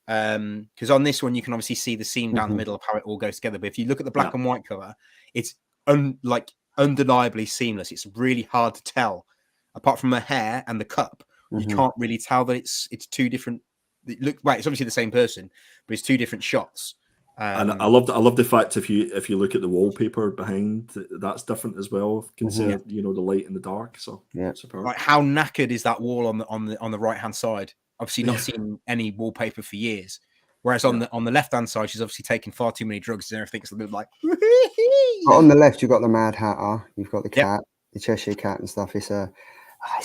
Because on this one, you can obviously see the seam down the middle of how it all goes together. But if you look at the black and white cover, it's undeniably seamless. It's really hard to tell, apart from the hair and the cup. You can't really tell that it's two different. It's obviously the same person, but it's two different shots. And I love the fact if you look at the wallpaper behind, that's different as well. Consider the light and the dark. So yeah, superb. Like how knackered is that wall on the right hand side? Obviously not seen any wallpaper for years. Whereas on the left hand side, she's obviously taken far too many drugs and everything's a bit like. But on the left, you've got the Mad Hatter, you've got the cat, the Cheshire Cat and stuff. It's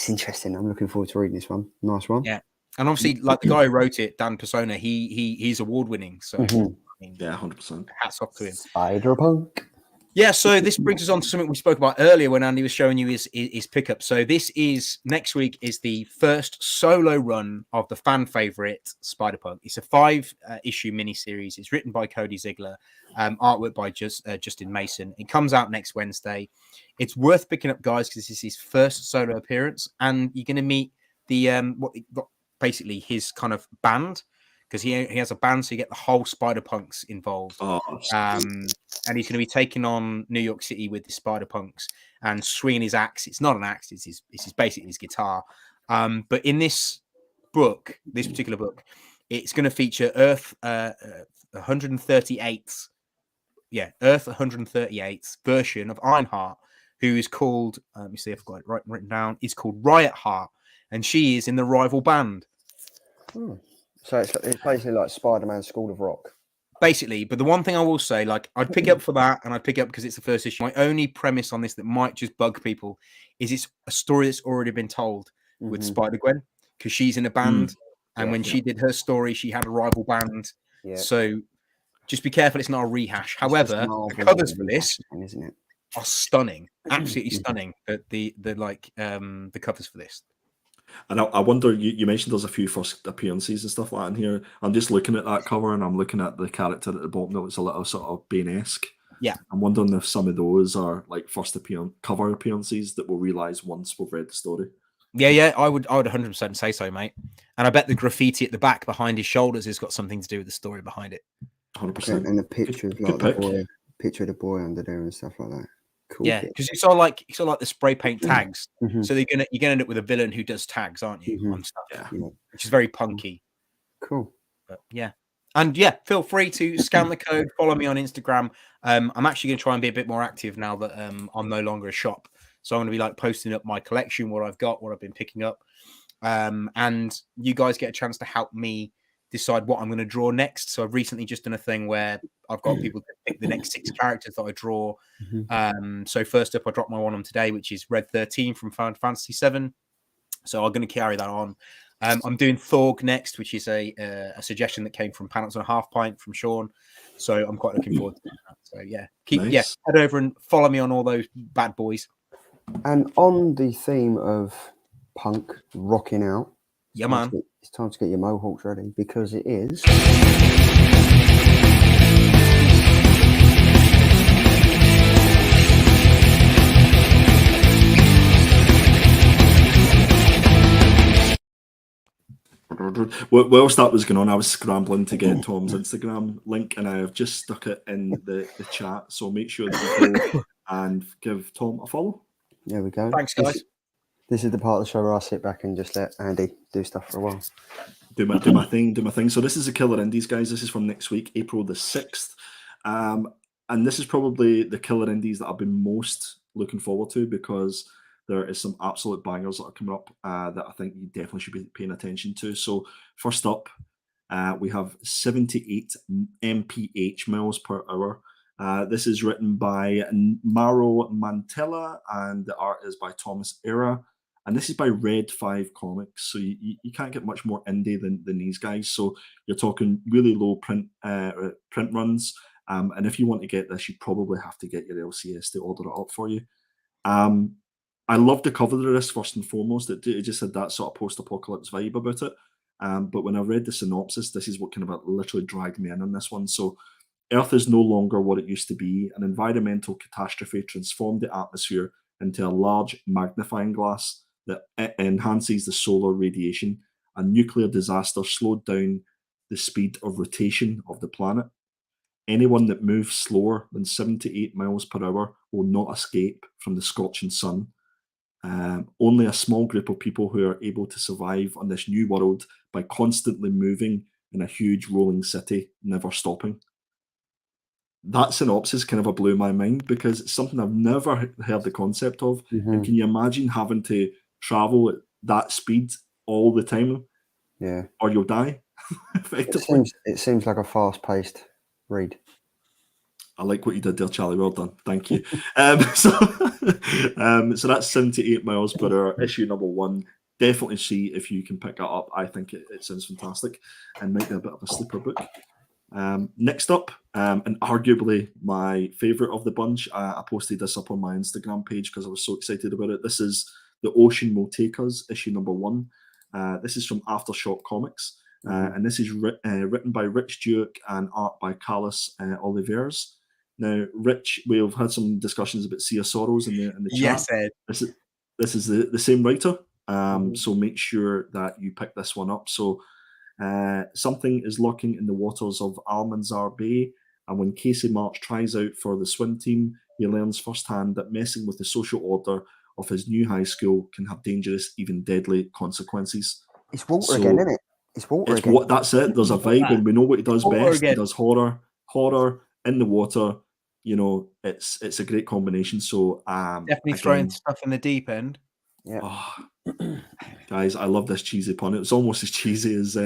interesting. I'm looking forward to reading this one. Nice one. Yeah, and obviously, like the guy who wrote it, Dan Persona, he's award winning. So. Yeah, 100%. Hats off to him. Spider-Punk. Yeah, so this brings us on to something we spoke about earlier when Andy was showing you his pickup. So this is next week is the first solo run of the fan favorite Spider-Punk. It's a 5-issue miniseries. It's written by Cody Ziegler, artwork by Justin Mason. It comes out next Wednesday. It's worth picking up, guys, because this is his first solo appearance, and you're going to meet the basically his kind of band. Because he has a band, so you get the whole Spider-Punks involved. And he's going to be taking on New York City with the Spider-Punks and swinging his axe. It's not an axe, it's basically his guitar. But in this particular book, It's going to feature Earth 138th. Yeah, Earth 138th version of Ironheart, who is called, let me see if I've got it written down, is called Riot Heart, and she is in the rival band. So it's basically like Spider-Man School of Rock. Basically, but the one thing I will say, like, I'd pick up for that, and I'd pick up because it's the first issue. My only premise on this that might just bug people is it's a story that's already been told with Spider-Gwen, because she's in a band, and when she did her story, she had a rival band. Yeah. So just be careful; it's not a rehash. However, the covers for this, isn't it, are stunning, absolutely stunning. The covers for this. And I wonder, you mentioned there's a few first appearances and stuff like that in here. I'm just looking at that cover and I'm looking at the character at the bottom that looks a little sort of Bane-esque. Yeah. I'm wondering if some of those are like first cover appearances that we'll realise once we've read the story. Yeah, I would 100% say so, mate. And I bet the graffiti at the back behind his shoulders has got something to do with the story behind it. 100%. And a picture of like the boy under there and stuff like that. Cool. Yeah, because you saw like the spray paint tags. So you're gonna end up with a villain who does tags, aren't you? On stuff, which is very punky. Cool. But yeah, and feel free to scan the code. Follow me on Instagram. I'm actually gonna try and be a bit more active now that I'm no longer a shop. So I'm gonna be like posting up my collection, what I've got, what I've been picking up, and you guys get a chance to help me decide what I'm going to draw next. So I've recently just done a thing where I've got people to pick the next 6 characters that I draw. So first up, I dropped my one on today, which is Red 13 from Final Fantasy 7. So I'm going to carry that on. I'm doing Thorg next, which is a suggestion that came from Panels and a Half Pint from Sean. So I'm quite looking forward to that. So head over and follow me on all those bad boys. And on the theme of punk rocking out, yeah, man. It's time to get your mohawks ready because it is. Whilst that was going on, I was scrambling to get Tom's Instagram link and I have just stuck it in the chat. So make sure that you go and give Tom a follow. There we go. Thanks, guys. This is the part of the show where I sit back and just let Andy do stuff for a while. Do my thing. So this is the Killer Indies, guys. This is from next week, April the 6th. And this is probably the Killer Indies that I've been most looking forward to because there is some absolute bangers that are coming up that I think you definitely should be paying attention to. So first up, we have 78 mph miles per hour. This is written by Mauro Mantella and the art is by Thomas Era. And this is by Red 5 Comics. So you can't get much more indie than these guys. So you're talking really low print runs. And if you want to get this, you probably have to get your LCS to order it up for you. I love the cover of this first and foremost. It just had that sort of post-apocalypse vibe about it. But when I read the synopsis, this is what kind of literally dragged me in on this one. So Earth is no longer what it used to be. An environmental catastrophe transformed the atmosphere into a large magnifying glass that enhances the solar radiation. A nuclear disaster slowed down the speed of rotation of the planet. Anyone that moves slower than 78 miles per hour will not escape from the scorching sun. Only a small group of people who are able to survive on this new world by constantly moving in a huge rolling city, never stopping. That synopsis kind of blew my mind because it's something I've never heard the concept of. And can you imagine having to travel at that speed all the time? Yeah. Or you'll die, effectively. It seems like a fast-paced read. I like what you did there, Charlie. Well done. Thank you. So that's 78 miles per hour, issue number 1. Definitely see if you can pick that up. I think it sounds fantastic and might be a bit of a sleeper book. Next up, and arguably my favourite of the bunch, I posted this up on my Instagram page because I was so excited about it. This is The Ocean Will Take Us, issue number 1. This is from Aftershock Comics, and this is written by Rich Duke and art by Carlos Oliveras. Now, Rich, we've had some discussions about Sea of Sorrows in the chat. Yes, Ed. This is the same writer, so make sure that you pick this one up. So something is lurking in the waters of Almanzar Bay, and when Casey March tries out for the swim team, he learns firsthand that messing with the social order of his new high school can have dangerous, even deadly consequences. It's water again, isn't it? It's water It's again. what that's it. There's a vibe, and we know what he does Water best. He again. does horror in the water. You know, it's a great combination. So Definitely again, throwing stuff in the deep end. Yeah. oh, guys, I love this cheesy pun. It's almost as cheesy as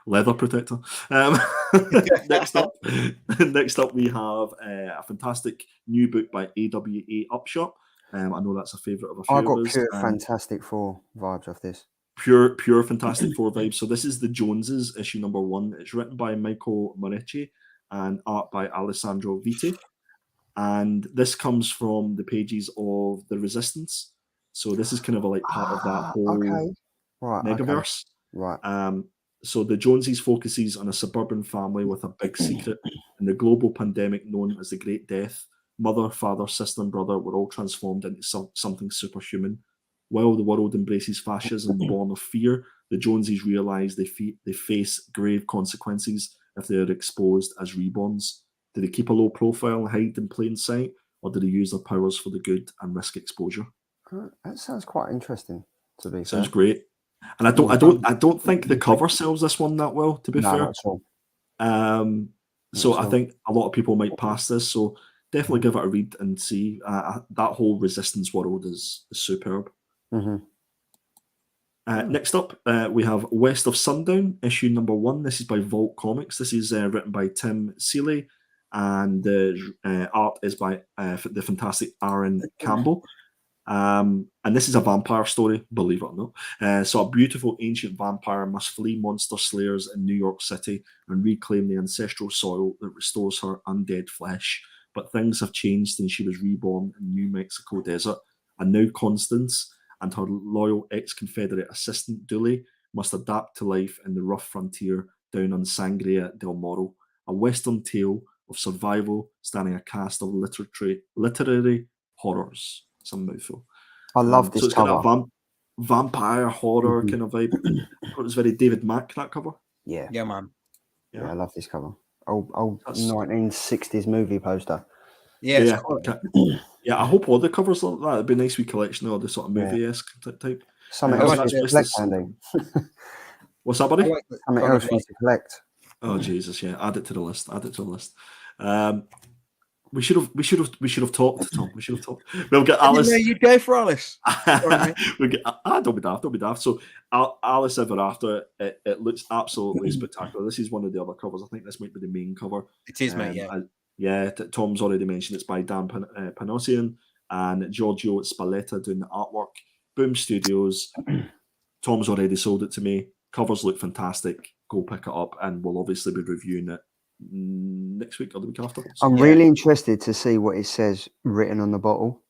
leather protector. Next up, we have a fantastic new book by AWA Upshot. I know that's a favourite of a few I of got us. pure Fantastic Four vibes off this. Pure Fantastic Four vibes. So this is the Joneses, issue number 1. It's written by Michael Morecci and art by Alessandro Vitti. And this comes from the pages of The Resistance. So this is kind of like part of that whole megaverse. Right. So the Joneses focuses on a suburban family with a big secret. In the global pandemic known as the Great Death, mother, father, sister, and brother were all transformed into something superhuman. While the world embraces fascism born of fear, the Joneses realise they face grave consequences if they are exposed as reborns. Do they keep a low profile and hide in plain sight, or do they use their powers for the good and risk exposure? That sounds quite interesting. To be Sounds fair. great. And I don't think the cover sells this one that well. To be fair, not at all. So I think a lot of people might pass this. So definitely give it a read and see. That whole Resistance world is superb. Mm-hmm. Next up, we have West of Sundown, issue number 1. This is by Vault Comics. This is written by Tim Seeley, and the art is by the fantastic Aaron Campbell. And this is a vampire story, believe it or not. So a beautiful ancient vampire must flee monster slayers in New York City and reclaim the ancestral soil that restores her undead flesh. But things have changed since she was reborn in New Mexico desert, and now Constance and her loyal ex-Confederate assistant Dooley must adapt to life in the rough frontier down on Sangria del Moro, a western tale of survival starring a cast of literary horrors. Some mouthful. I love this so it's cover. got a vampire horror kind of vibe. I thought it was very David Mack, that cover. Yeah, man. Yeah, I love this cover. Old 1960s movie poster. Yeah, I hope all the covers like that. It'd be a nice wee collection of the sort of movie-esque type. Something else for you to collect, Andy. What's that, buddy? Something else for you to collect. Oh Jesus, yeah. Add it to the list. We should have talked, Tom. We should have talked. We'll get Alice. I didn't know you'd go for Alice. Don't be daft. So Alice Ever After, it looks absolutely spectacular. This is one of the other covers. I think this might be the main cover. It is, mate. Yeah. Tom's already mentioned it's by Dan Panosian and Giorgio Spalletta doing the artwork. Boom Studios. Tom's already sold it to me. Covers look fantastic. Go pick it up, and we'll obviously be reviewing it next week or the week after. So, I'm really interested to see what it says written on the bottle.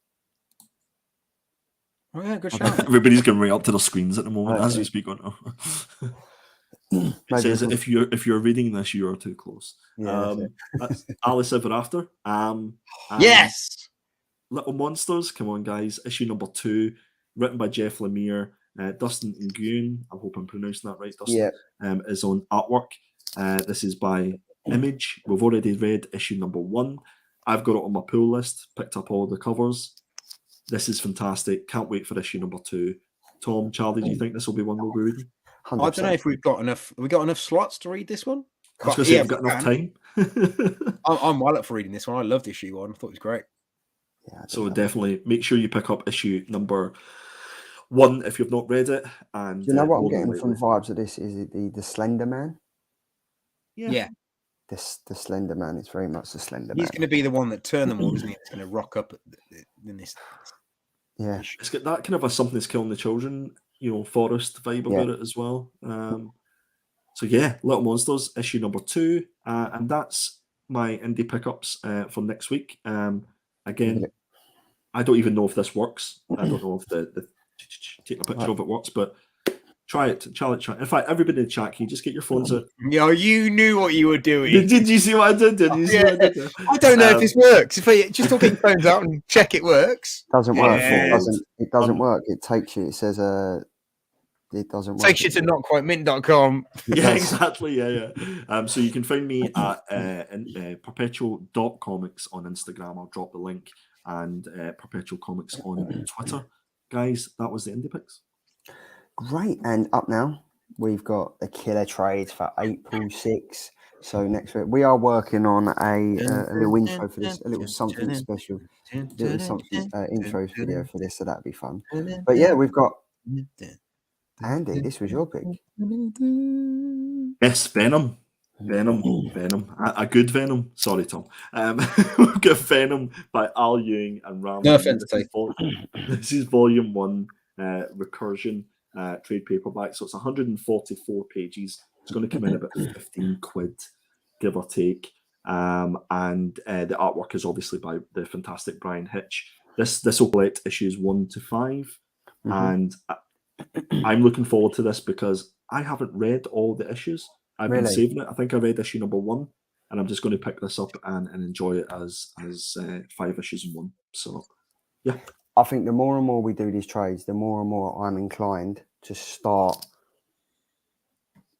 Oh yeah, good shout. Everybody's going right up to their screens at the moment as we speak on. It says if you're reading this, you are too close. That's Alice Ever After. Yes. Little Monsters. Come on, guys. Issue number 2, written by Jeff Lemire. Dustin Nguyen, I hope I'm pronouncing that right, Dustin, is on artwork. This is by Image. We've already read issue number 1. I've got it on my pull list, picked up all the covers. This is fantastic. Can't wait for issue number 2. Tom, Charlie, do you think this will be one we'll be reading? 100%. I don't know if we've got enough. Have we got enough slots to read this one? I was going to say, we've got enough time. I'm well up for reading this one. I loved issue 1. I thought it was great. Yeah, so definitely make sure you pick up issue number 1 if you've not read it. And do you know what I'm getting from vibes of this? Is it the Slender Man? Yeah. The Slender Man. It's very much the Slender Man. He's going to be the one that turned them all, isn't he? It's going to rock up in this. Yeah. It's got that kind of a Something's Killing the Children, forest vibe about it as well. So yeah, Little Monsters, issue number 2. And that's my indie pickups for next week. Again, I don't even know if this works. I don't know if the take a picture of it works, but try it. Try it. In fact, everybody in the chat, can you just get your phones out? Yeah, you knew what you were doing. Did you see what I did? I don't know if this works. If you just get your phones out and check it works. Doesn't work. It doesn't work. It takes you. It says it doesn't work. Takes you to notquitemint.com. Yeah, exactly. Yeah. So you can find me at perpetual.comics on Instagram. I'll drop the link, and Perpetual Comics on Twitter. Guys, that was the Indie Picks. Great. And up now, we've got the killer trades for April 6th. So next week we are working on a little intro for this, a little something special, little something intro video for this. So that'd be fun. But yeah, we've got Andy. This was your pick. Yes, Venom. A good Venom. Sorry, Tom. We've got Venom by Al Ewing and Ram. No offense, This is volume 1, Recursion trade paperback. So it's 144 pages. It's going to come in about 15 quid, give or take. And the artwork is obviously by the fantastic Brian Hitch. This will collect issues 1 to 5. And I'm looking forward to this because I haven't read all the issues. I've been saving it. I think I read issue number 1, and I'm just going to pick this up and enjoy it as 5 issues in 1. So, yeah. I think the more and more we do these trades, the more and more I'm inclined to start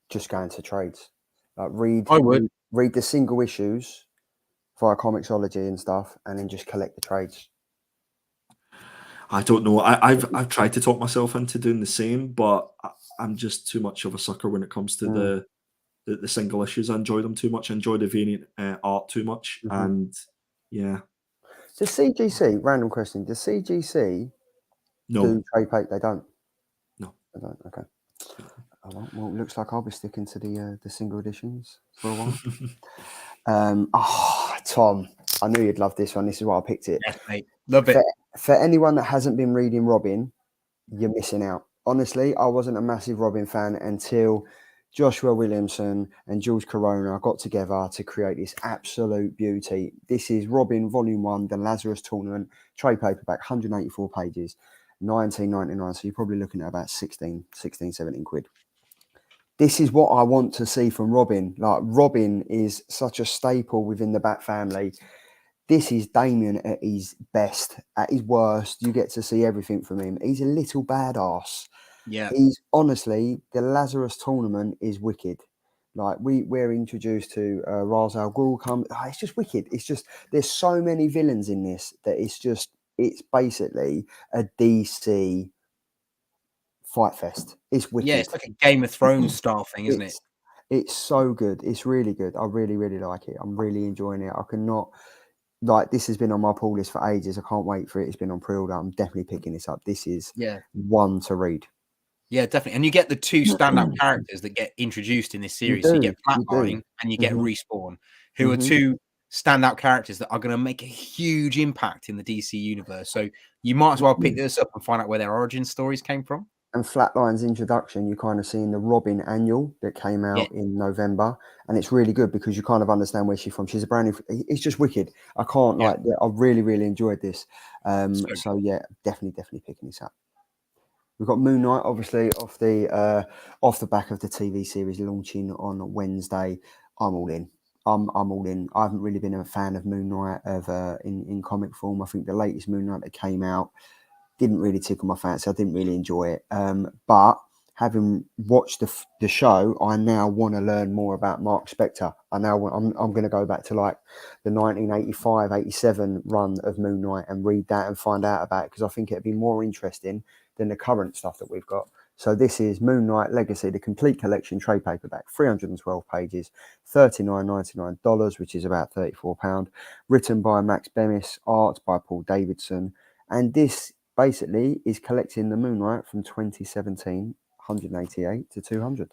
just going to trades. Like read the single issues via Comixology and stuff, and then just collect the trades. I don't know. I've tried to talk myself into doing the same, but I'm just too much of a sucker when it comes to the single issues. I enjoy them too much. I enjoy the variant art too much, and yeah. Does CGC? Random question. Does CGC do trade paper? They don't. No, they don't. Okay. Oh, well, it looks like I'll be sticking to the single editions for a while. Tom, I knew you'd love this one. This is why I picked it. Yes, mate. Love it. For anyone that hasn't been reading Robin, you're missing out. Honestly, I wasn't a massive Robin fan until Joshua Williamson and Jules Corona got together to create this absolute beauty. This is Robin Volume 1, The Lazarus Tournament, trade paperback, 184 pages, $19.99. So you're probably looking at about 16, 17 quid. This is what I want to see from Robin. Like, Robin is such a staple within the Bat family. This is Damien at his best. At his worst, you get to see everything from him. He's a little badass. Yeah. He's honestly, the Lazarus Tournament is wicked. Like, we're introduced to Ra's al Ghul. It's just wicked. It's just, there's so many villains in this that it's basically a DC fight fest. It's wicked. Yeah, it's like a Game of Thrones style thing, isn't it? It's so good. It's really good. I really, really like it. I'm really enjoying it. I cannot, like, this has been on my pull list for ages. I can't wait for it. It's been on pre-order. I'm definitely picking this up. This is one to read. Yeah, definitely. And you get the two standout characters that get introduced in this series. So you get Flatline and you get Respawn, who are two standout characters that are going to make a huge impact in the DC universe. So you might as well pick this up and find out where their origin stories came from. And Flatline's introduction, you kind of see in the Robin annual that came out in November. And it's really good because you kind of understand where she's from. She's a brand new, it's just wicked. I can't I really, really enjoyed this. So yeah, definitely picking this up. We've got Moon Knight, obviously, off the back of the TV series launching on Wednesday. I'm all in. I'm all in. I haven't really been a fan of Moon Knight in comic form. I think the latest Moon Knight that came out didn't really tickle my fancy. I didn't really enjoy it. But having watched the show, I now want to learn more about Mark Spector. I'm going to go back to like the 1985-87 run of Moon Knight and read that and find out about it, because I think it'd be more interesting than the current stuff that we've got. So this is Moon Knight Legacy, the complete collection trade paperback, 312 pages, $39.99, which is about £34. Written by Max Bemis, art by Paul Davidson, and this basically is collecting the Moon Knight from 2017, 188 to 200.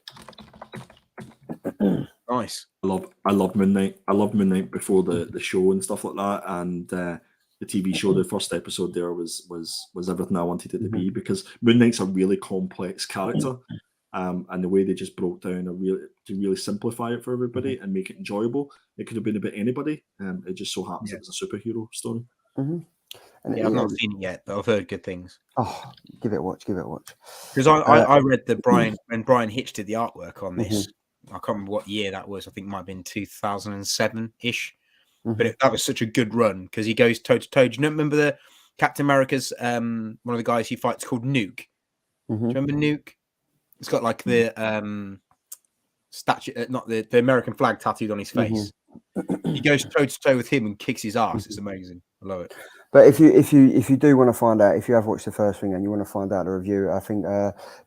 Nice. I love Moon Knight. I loved Moon Knight before the show and stuff like that, and the TV show, the first episode there was everything I wanted it to be, because Moon Knight's a really complex character, and the way they just broke down to really simplify it for everybody and make it enjoyable. It could have been about anybody. It just so happens it was a superhero story. And I've not seen it yet, but I've heard good things. Oh, give it a watch. Because I read when Brian Hitch did the artwork on this. I can't remember what year that was. I think it might have been 2007-ish. But that was such a good run because he goes toe to toe. Do you remember the Captain America's one of the guys he fights called Nuke? Do you remember Nuke? It's got like the statue, not the American flag tattooed on his face. He goes toe to toe with him and kicks his ass. It's amazing. I love it. But if you do want to find out, if you have watched the first thing and you want to find out the review, I think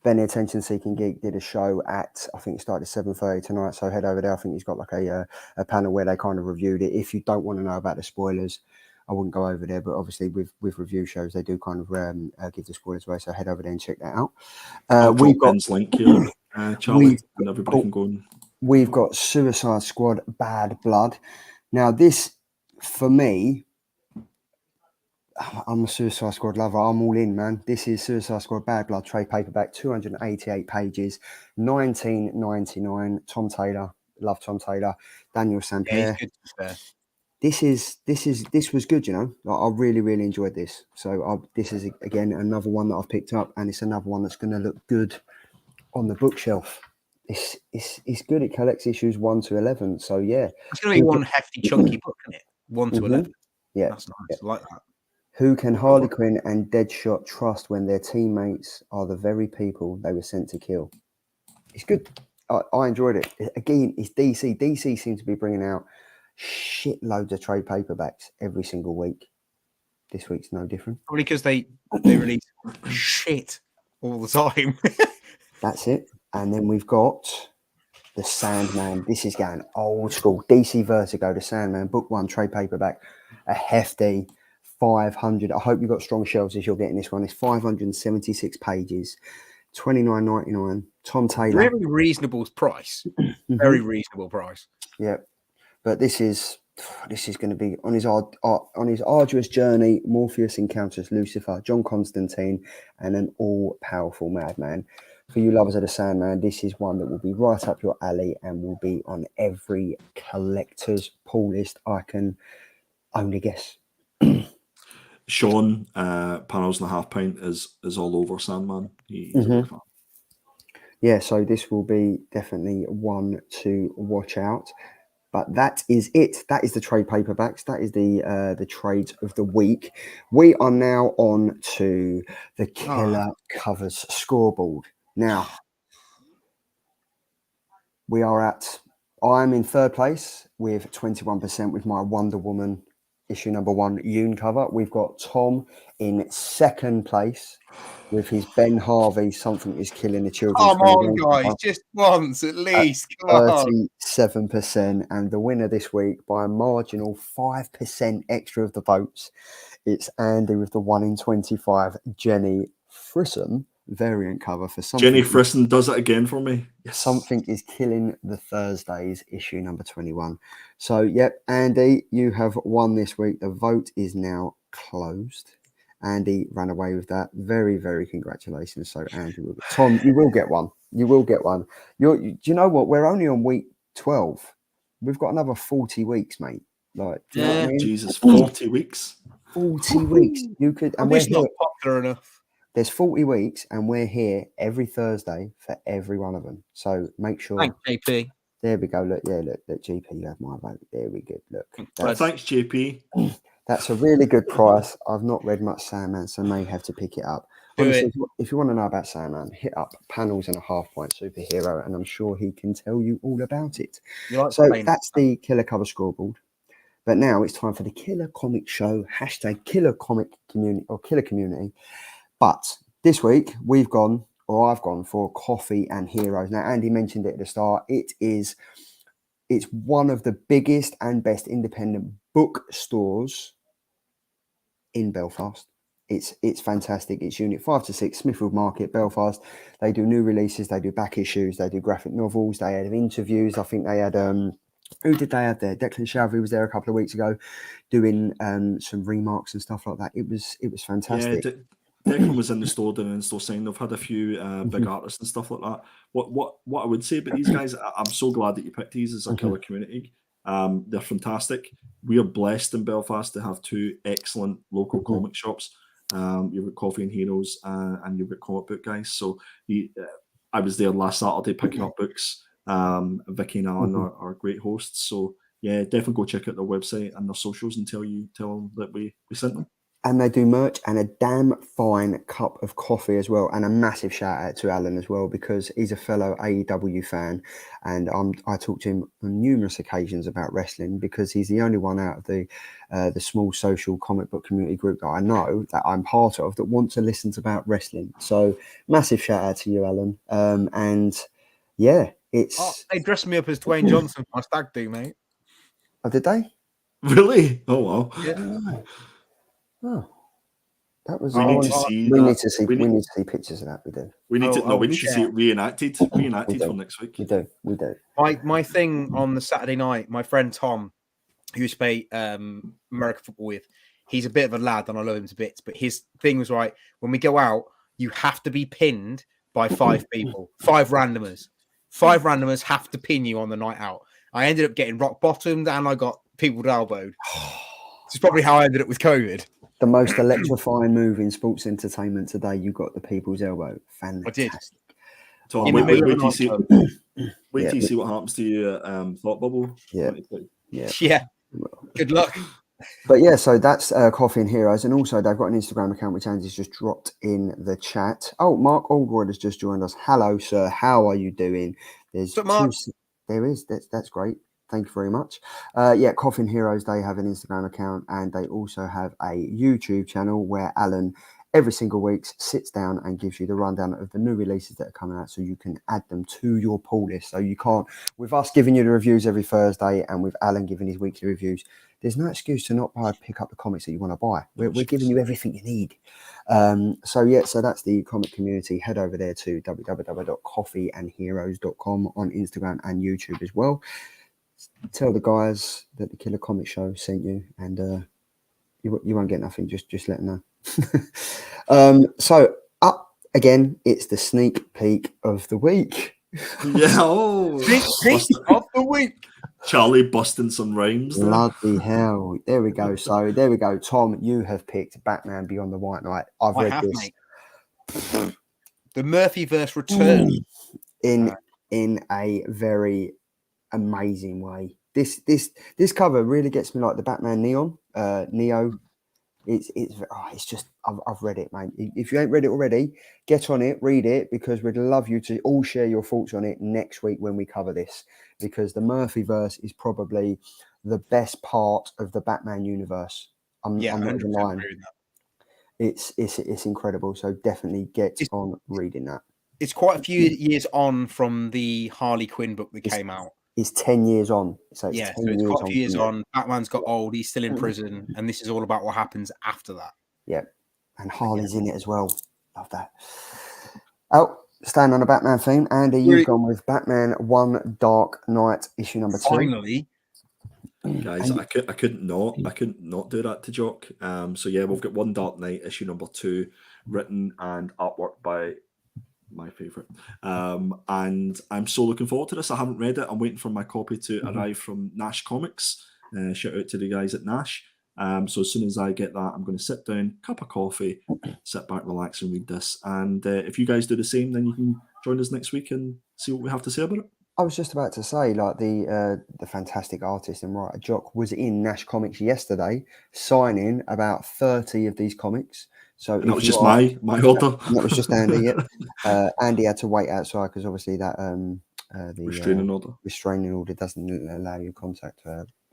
Benny Attention Seeking Geek did a show at, I think it started at 7:30 tonight. So head over there. I think he's got like a panel where they kind of reviewed it. If you don't want to know about the spoilers, I wouldn't go over there. But obviously with review shows, they do kind of give the spoilers away. So head over there and check that out. We've got Ben's link here, Charlie, and everybody can go and. We've got Suicide Squad Bad Blood. Now this, for me, I'm a Suicide Squad lover. I'm all in, man. This is Suicide Squad Bad Blood trade paperback, 288 pages, $19.99. Tom Taylor, love Tom Taylor. Daniel St. Yeah, he's good to be fair. This was good, you know. I really enjoyed this. So this is again another one that I've picked up, and it's another one that's going to look good on the bookshelf. It's good. It collects issues 1 to 11. So yeah, it's going to be one hefty, chunky book, isn't it? 1 to 11. Yeah, that's nice. I like that. Who can Harley Quinn and Deadshot trust when their teammates are the very people they were sent to kill? It's good. I enjoyed it. Again, it's DC. DC seems to be bringing out shitloads of trade paperbacks every single week. This week's no different. Probably because they release shit all the time. That's it. And then we've got the Sandman. This is going old school. DC Vertigo, the Sandman, book 1, trade paperback, a hefty 500. I hope you've got strong shelves as you're getting this one. It's 576 pages, $29.99. Tom Taylor. Very reasonable price. Very reasonable price. Yeah. But this is going to be on his arduous journey. Morpheus encounters Lucifer, John Constantine, and an all-powerful madman. For you lovers of the Sandman, this is one that will be right up your alley and will be on every collector's pull list. I can only guess. Sean, Panels and a Half Pint is all over Sandman. He's a big fan. Yeah, so this will be definitely one to watch out. But that is it. That is the trade paperbacks. That is the trades of the week. We are now on to the Killer Covers scoreboard. Now, I'm in third place with 21% with my Wonder Woman issue number 1 Yoon cover. We've got Tom in second place with his Ben Harvey, Something Is Killing the Children. Come on, guys, just once at least. Come on. 37%. And the winner this week by a marginal 5% extra of the votes, it's Andy with the 1 in 25 Jenny Frisson variant cover for Something. Jenny Frisson does it again for me. Yes. Something Is Killing the Thursdays, issue number 21. So, yep, Andy, you have won this week. The vote is now closed. Andy ran away with that. Very, very congratulations. So, Andy, Tom, you will get one. You will get one. Do you know what? We're only on week 12. We've got another 40 weeks, mate. Like, do you know what I mean? Jesus, 40 weeks. 40 weeks. You could, and we're not popular enough. There's 40 weeks, and we're here every Thursday for every one of them. So make sure. Thanks, JP. There we go. Look, GP, you have my vote. There we go. Look. Thanks, JP. That's a really good price. I've not read much Sandman, so may have to pick it up. Honestly, if you want to know about Sandman, hit up Panels and a Half Pint Superhero, and I'm sure he can tell you all about it. So that's the Killer Cover scoreboard. But now it's time for the Killer Comic Show, hashtag Killer Comic Community or Killer Community. But this week I've gone for Coffee and Heroes. Now, Andy mentioned it at the start. It's one of the biggest and best independent bookstores in Belfast. It's fantastic. It's Unit 5 to 6, Smithfield Market, Belfast. They do new releases. They do back issues. They do graphic novels. They had interviews. I think they had who did they have there? Declan Shalvey was there a couple of weeks ago, doing some remarks and stuff like that. It was fantastic. Yeah, Declan was in the store doing in-store sign. They've had a few big artists and stuff like that. What I would say about these guys, I'm so glad that you picked these as a killer community. They're fantastic. We are blessed in Belfast to have 2 excellent local comic shops. You've got Coffee and Heroes and you've got Comic Book Guys. So I was there last Saturday picking up books. Vicky and Alan are great hosts. So yeah, definitely go check out their website and their socials and tell them that we sent them. And they do merch and a damn fine cup of coffee as well. And a massive shout out to Alan as well, because he's a fellow AEW fan. And I talked to him on numerous occasions about wrestling, because he's the only one out of the small social comic book community group that I know that I'm part of that wants to listen to about wrestling. So massive shout out to you, Alan. And yeah, it's... they dressed me up as Dwayne Johnson for my stag do, mate. Oh, did they? Really? Oh, wow. Yeah. Oh, that was. We need to see We that. need to see. We We need- need to see pictures of that. We do. We need to we need to see yeah. it reenacted for next week. We do. We do. My thing on the Saturday night, my friend Tom, who used to play American football with, he's a bit of a lad and I love him to bits, but his thing was, right, when we go out, you have to be pinned by 5 people, 5 randomers. 5 randomers have to pin you on the night out. I ended up getting rock bottomed and I got people elbowed. It's probably how I ended up with COVID. The most electrifying move in sports entertainment today. You got the people's elbow. Fantastic. I did. Tom, In the wait middle of till a you see. nightclub. Wait till you see what happens to you, Thought Bubble. Yeah. 22. Yeah. Good luck. But yeah, so that's Coffee and Heroes, and also they've got an Instagram account which Andy's just dropped in the chat. Oh, Mark Oldroyd has just joined us. Hello, sir. How are you doing? There's What's up, Mark? There is. That's great. Thank you very much. Yeah, Coffee and Heroes, they have an Instagram account, and they also have a YouTube channel where Alan every single week sits down and gives you the rundown of the new releases that are coming out, so you can add them to your pull list. So you can't, with us giving you the reviews every Thursday and with Alan giving his weekly reviews, there's no excuse to not pick up the comics that you want to buy. We're giving you everything you need. So that's the comic community. Head over there to www.coffeeandheroes.com on Instagram and YouTube as well. Tell the guys that the Killer Comic Show sent you, and you won't get nothing. Just let them know. So up again, it's the sneak peek of the week. Yeah. Oh, Sneak peek of the week. Charlie busting some rhymes there. Bloody hell. There we go. So there we go. Tom, you have picked Batman Beyond the White Knight. I've read this. Mate. The Murphyverse return. In a very amazing way. This cover really gets me, like the Batman Neo. It's just I've read it, mate. If you ain't read it already, get on it, read it, because we'd love you to all share your thoughts on it next week when we cover this, because the Murphyverse is probably the best part of the Batman universe. I'm not even lying. It's incredible. So definitely get on reading that. It's quite a few years on from the Harley Quinn book that came out. It's 10 years on. So it's 10 so it's quite a few years from on. Batman's got old. He's still in prison, and this is all about what happens after that. Yeah, and Harley's in it as well. Love that. Oh, staying on a Batman theme, Andy, you've gone with Batman One Dark Knight issue number 2. Finally, guys, I couldn't not do that to Jock. So yeah, we've got One Dark Knight issue number 2, written and artwork by my favorite, and I'm so looking forward to this. I haven't read it. I'm waiting for my copy to arrive from Nash Comics. Shout out to the guys at Nash. So as soon as I get that, I'm going to sit down, cup of coffee, sit back, relax, and read this. And if you guys do the same, then you can join us next week and see what we have to say about it. I was just about to say, like the fantastic artist and writer Jock was in Nash Comics yesterday, signing about 30 of these comics. So that was just my order. That was just Andy. Yeah. Andy had to wait outside because obviously that the restraining order doesn't allow you contact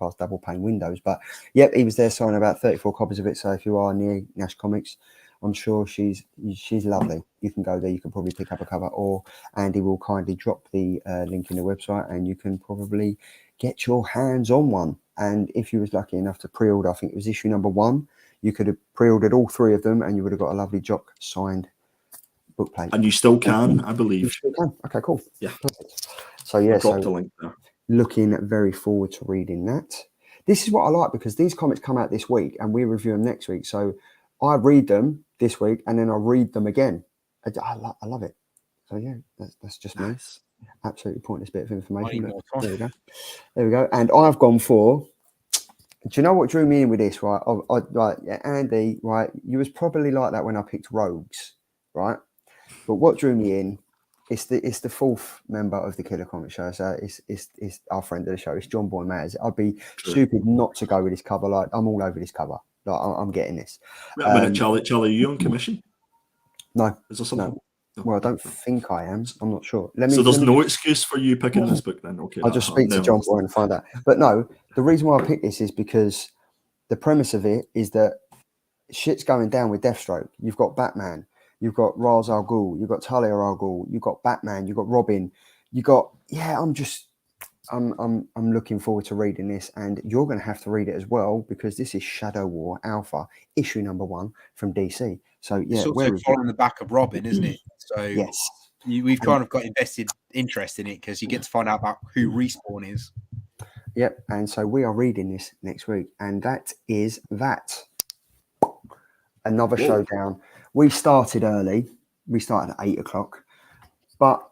past double pane windows. But yep, he was there signing about 34 copies of it. So if you are near Nash Comics, I'm sure she's lovely. You can go there. You can probably pick up a cover, or Andy will kindly drop the link in the website, and you can probably get your hands on one. And if you was lucky enough to pre-order, I think it was issue number 1. You could have pre-ordered all 3 of them, and you would have got a lovely Jock signed bookplate. And you still can, I believe. You still can. Okay, cool. Yeah. Perfect. So yeah, dropped a link there. Looking very forward to reading that. This is what I like, because these comics come out this week, and we review them next week. So I read them this week, and then I read them again. I love it. So yeah, that's just nice. Absolutely pointless bit of information. There we go. There we go. And I've gone for. Do you know what drew me in with this, right? Right, Andy, right? You was probably like that when I picked Rogues, right? But what drew me in, it's the 4th member of the Killer Comic Show. So it's our friend of the show. It's John Boy Matters. I'd be stupid not to go with this cover. Like, I'm all over this cover. Like, I'm getting this. Wait a minute, Charlie, are you on commission? No. Is there something? No. Well, I don't think I am. I'm not sure. So there's no excuse for you picking this book then? Okay. I'll just speak to John Boy and find out. But no, the reason why I picked this is because the premise of it is that shit's going down with Deathstroke. You've got Batman, you've got Ra's al Ghul, you've got Talia al Ghul, you've got Batman, you've got Robin, I'm looking forward to reading this, and you're going to have to read it as well because this is Shadow War Alpha, issue number 1 from DC. So yeah, it's also following the back of Robin, isn't it? So yes, we've kind of got invested interest in it because you get to find out about who Respawn is. Yep, and so we are reading this next week, and that is that. Another showdown. We started early. We started at 8 o'clock, but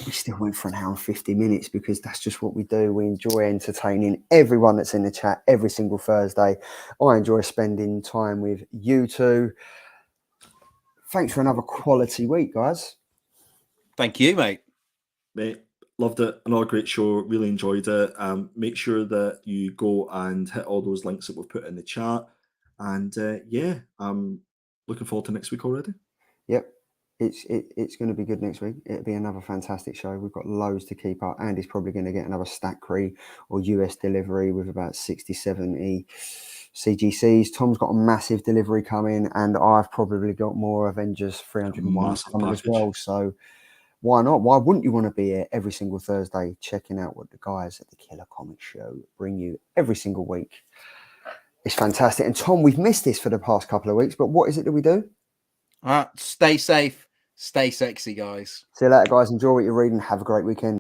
we still went for an hour and 50 minutes because that's just what we do. We enjoy entertaining everyone that's in the chat every single Thursday. I enjoy spending time with you two. Thanks for another quality week, guys. Thank you, mate. Mate, loved it. Another great show. Really enjoyed it. Make sure that you go and hit all those links that we've put in the chat. And I'm looking forward to next week already. Yep. It's going to be good next week. It'll be another fantastic show. We've got loads to keep up. Andy's probably going to get another Stackry or US delivery with about 60, 70 CGCs. Tom's got a massive delivery coming, and I've probably got more Avengers 301 coming as well. So why not? Why wouldn't you want to be here every single Thursday checking out what the guys at the Killer Comics Show bring you every single week? It's fantastic. And Tom, we've missed this for the past couple of weeks, but what is it that we do? Stay safe, stay sexy, guys. See you later, guys. Enjoy what you're reading. Have a great weekend.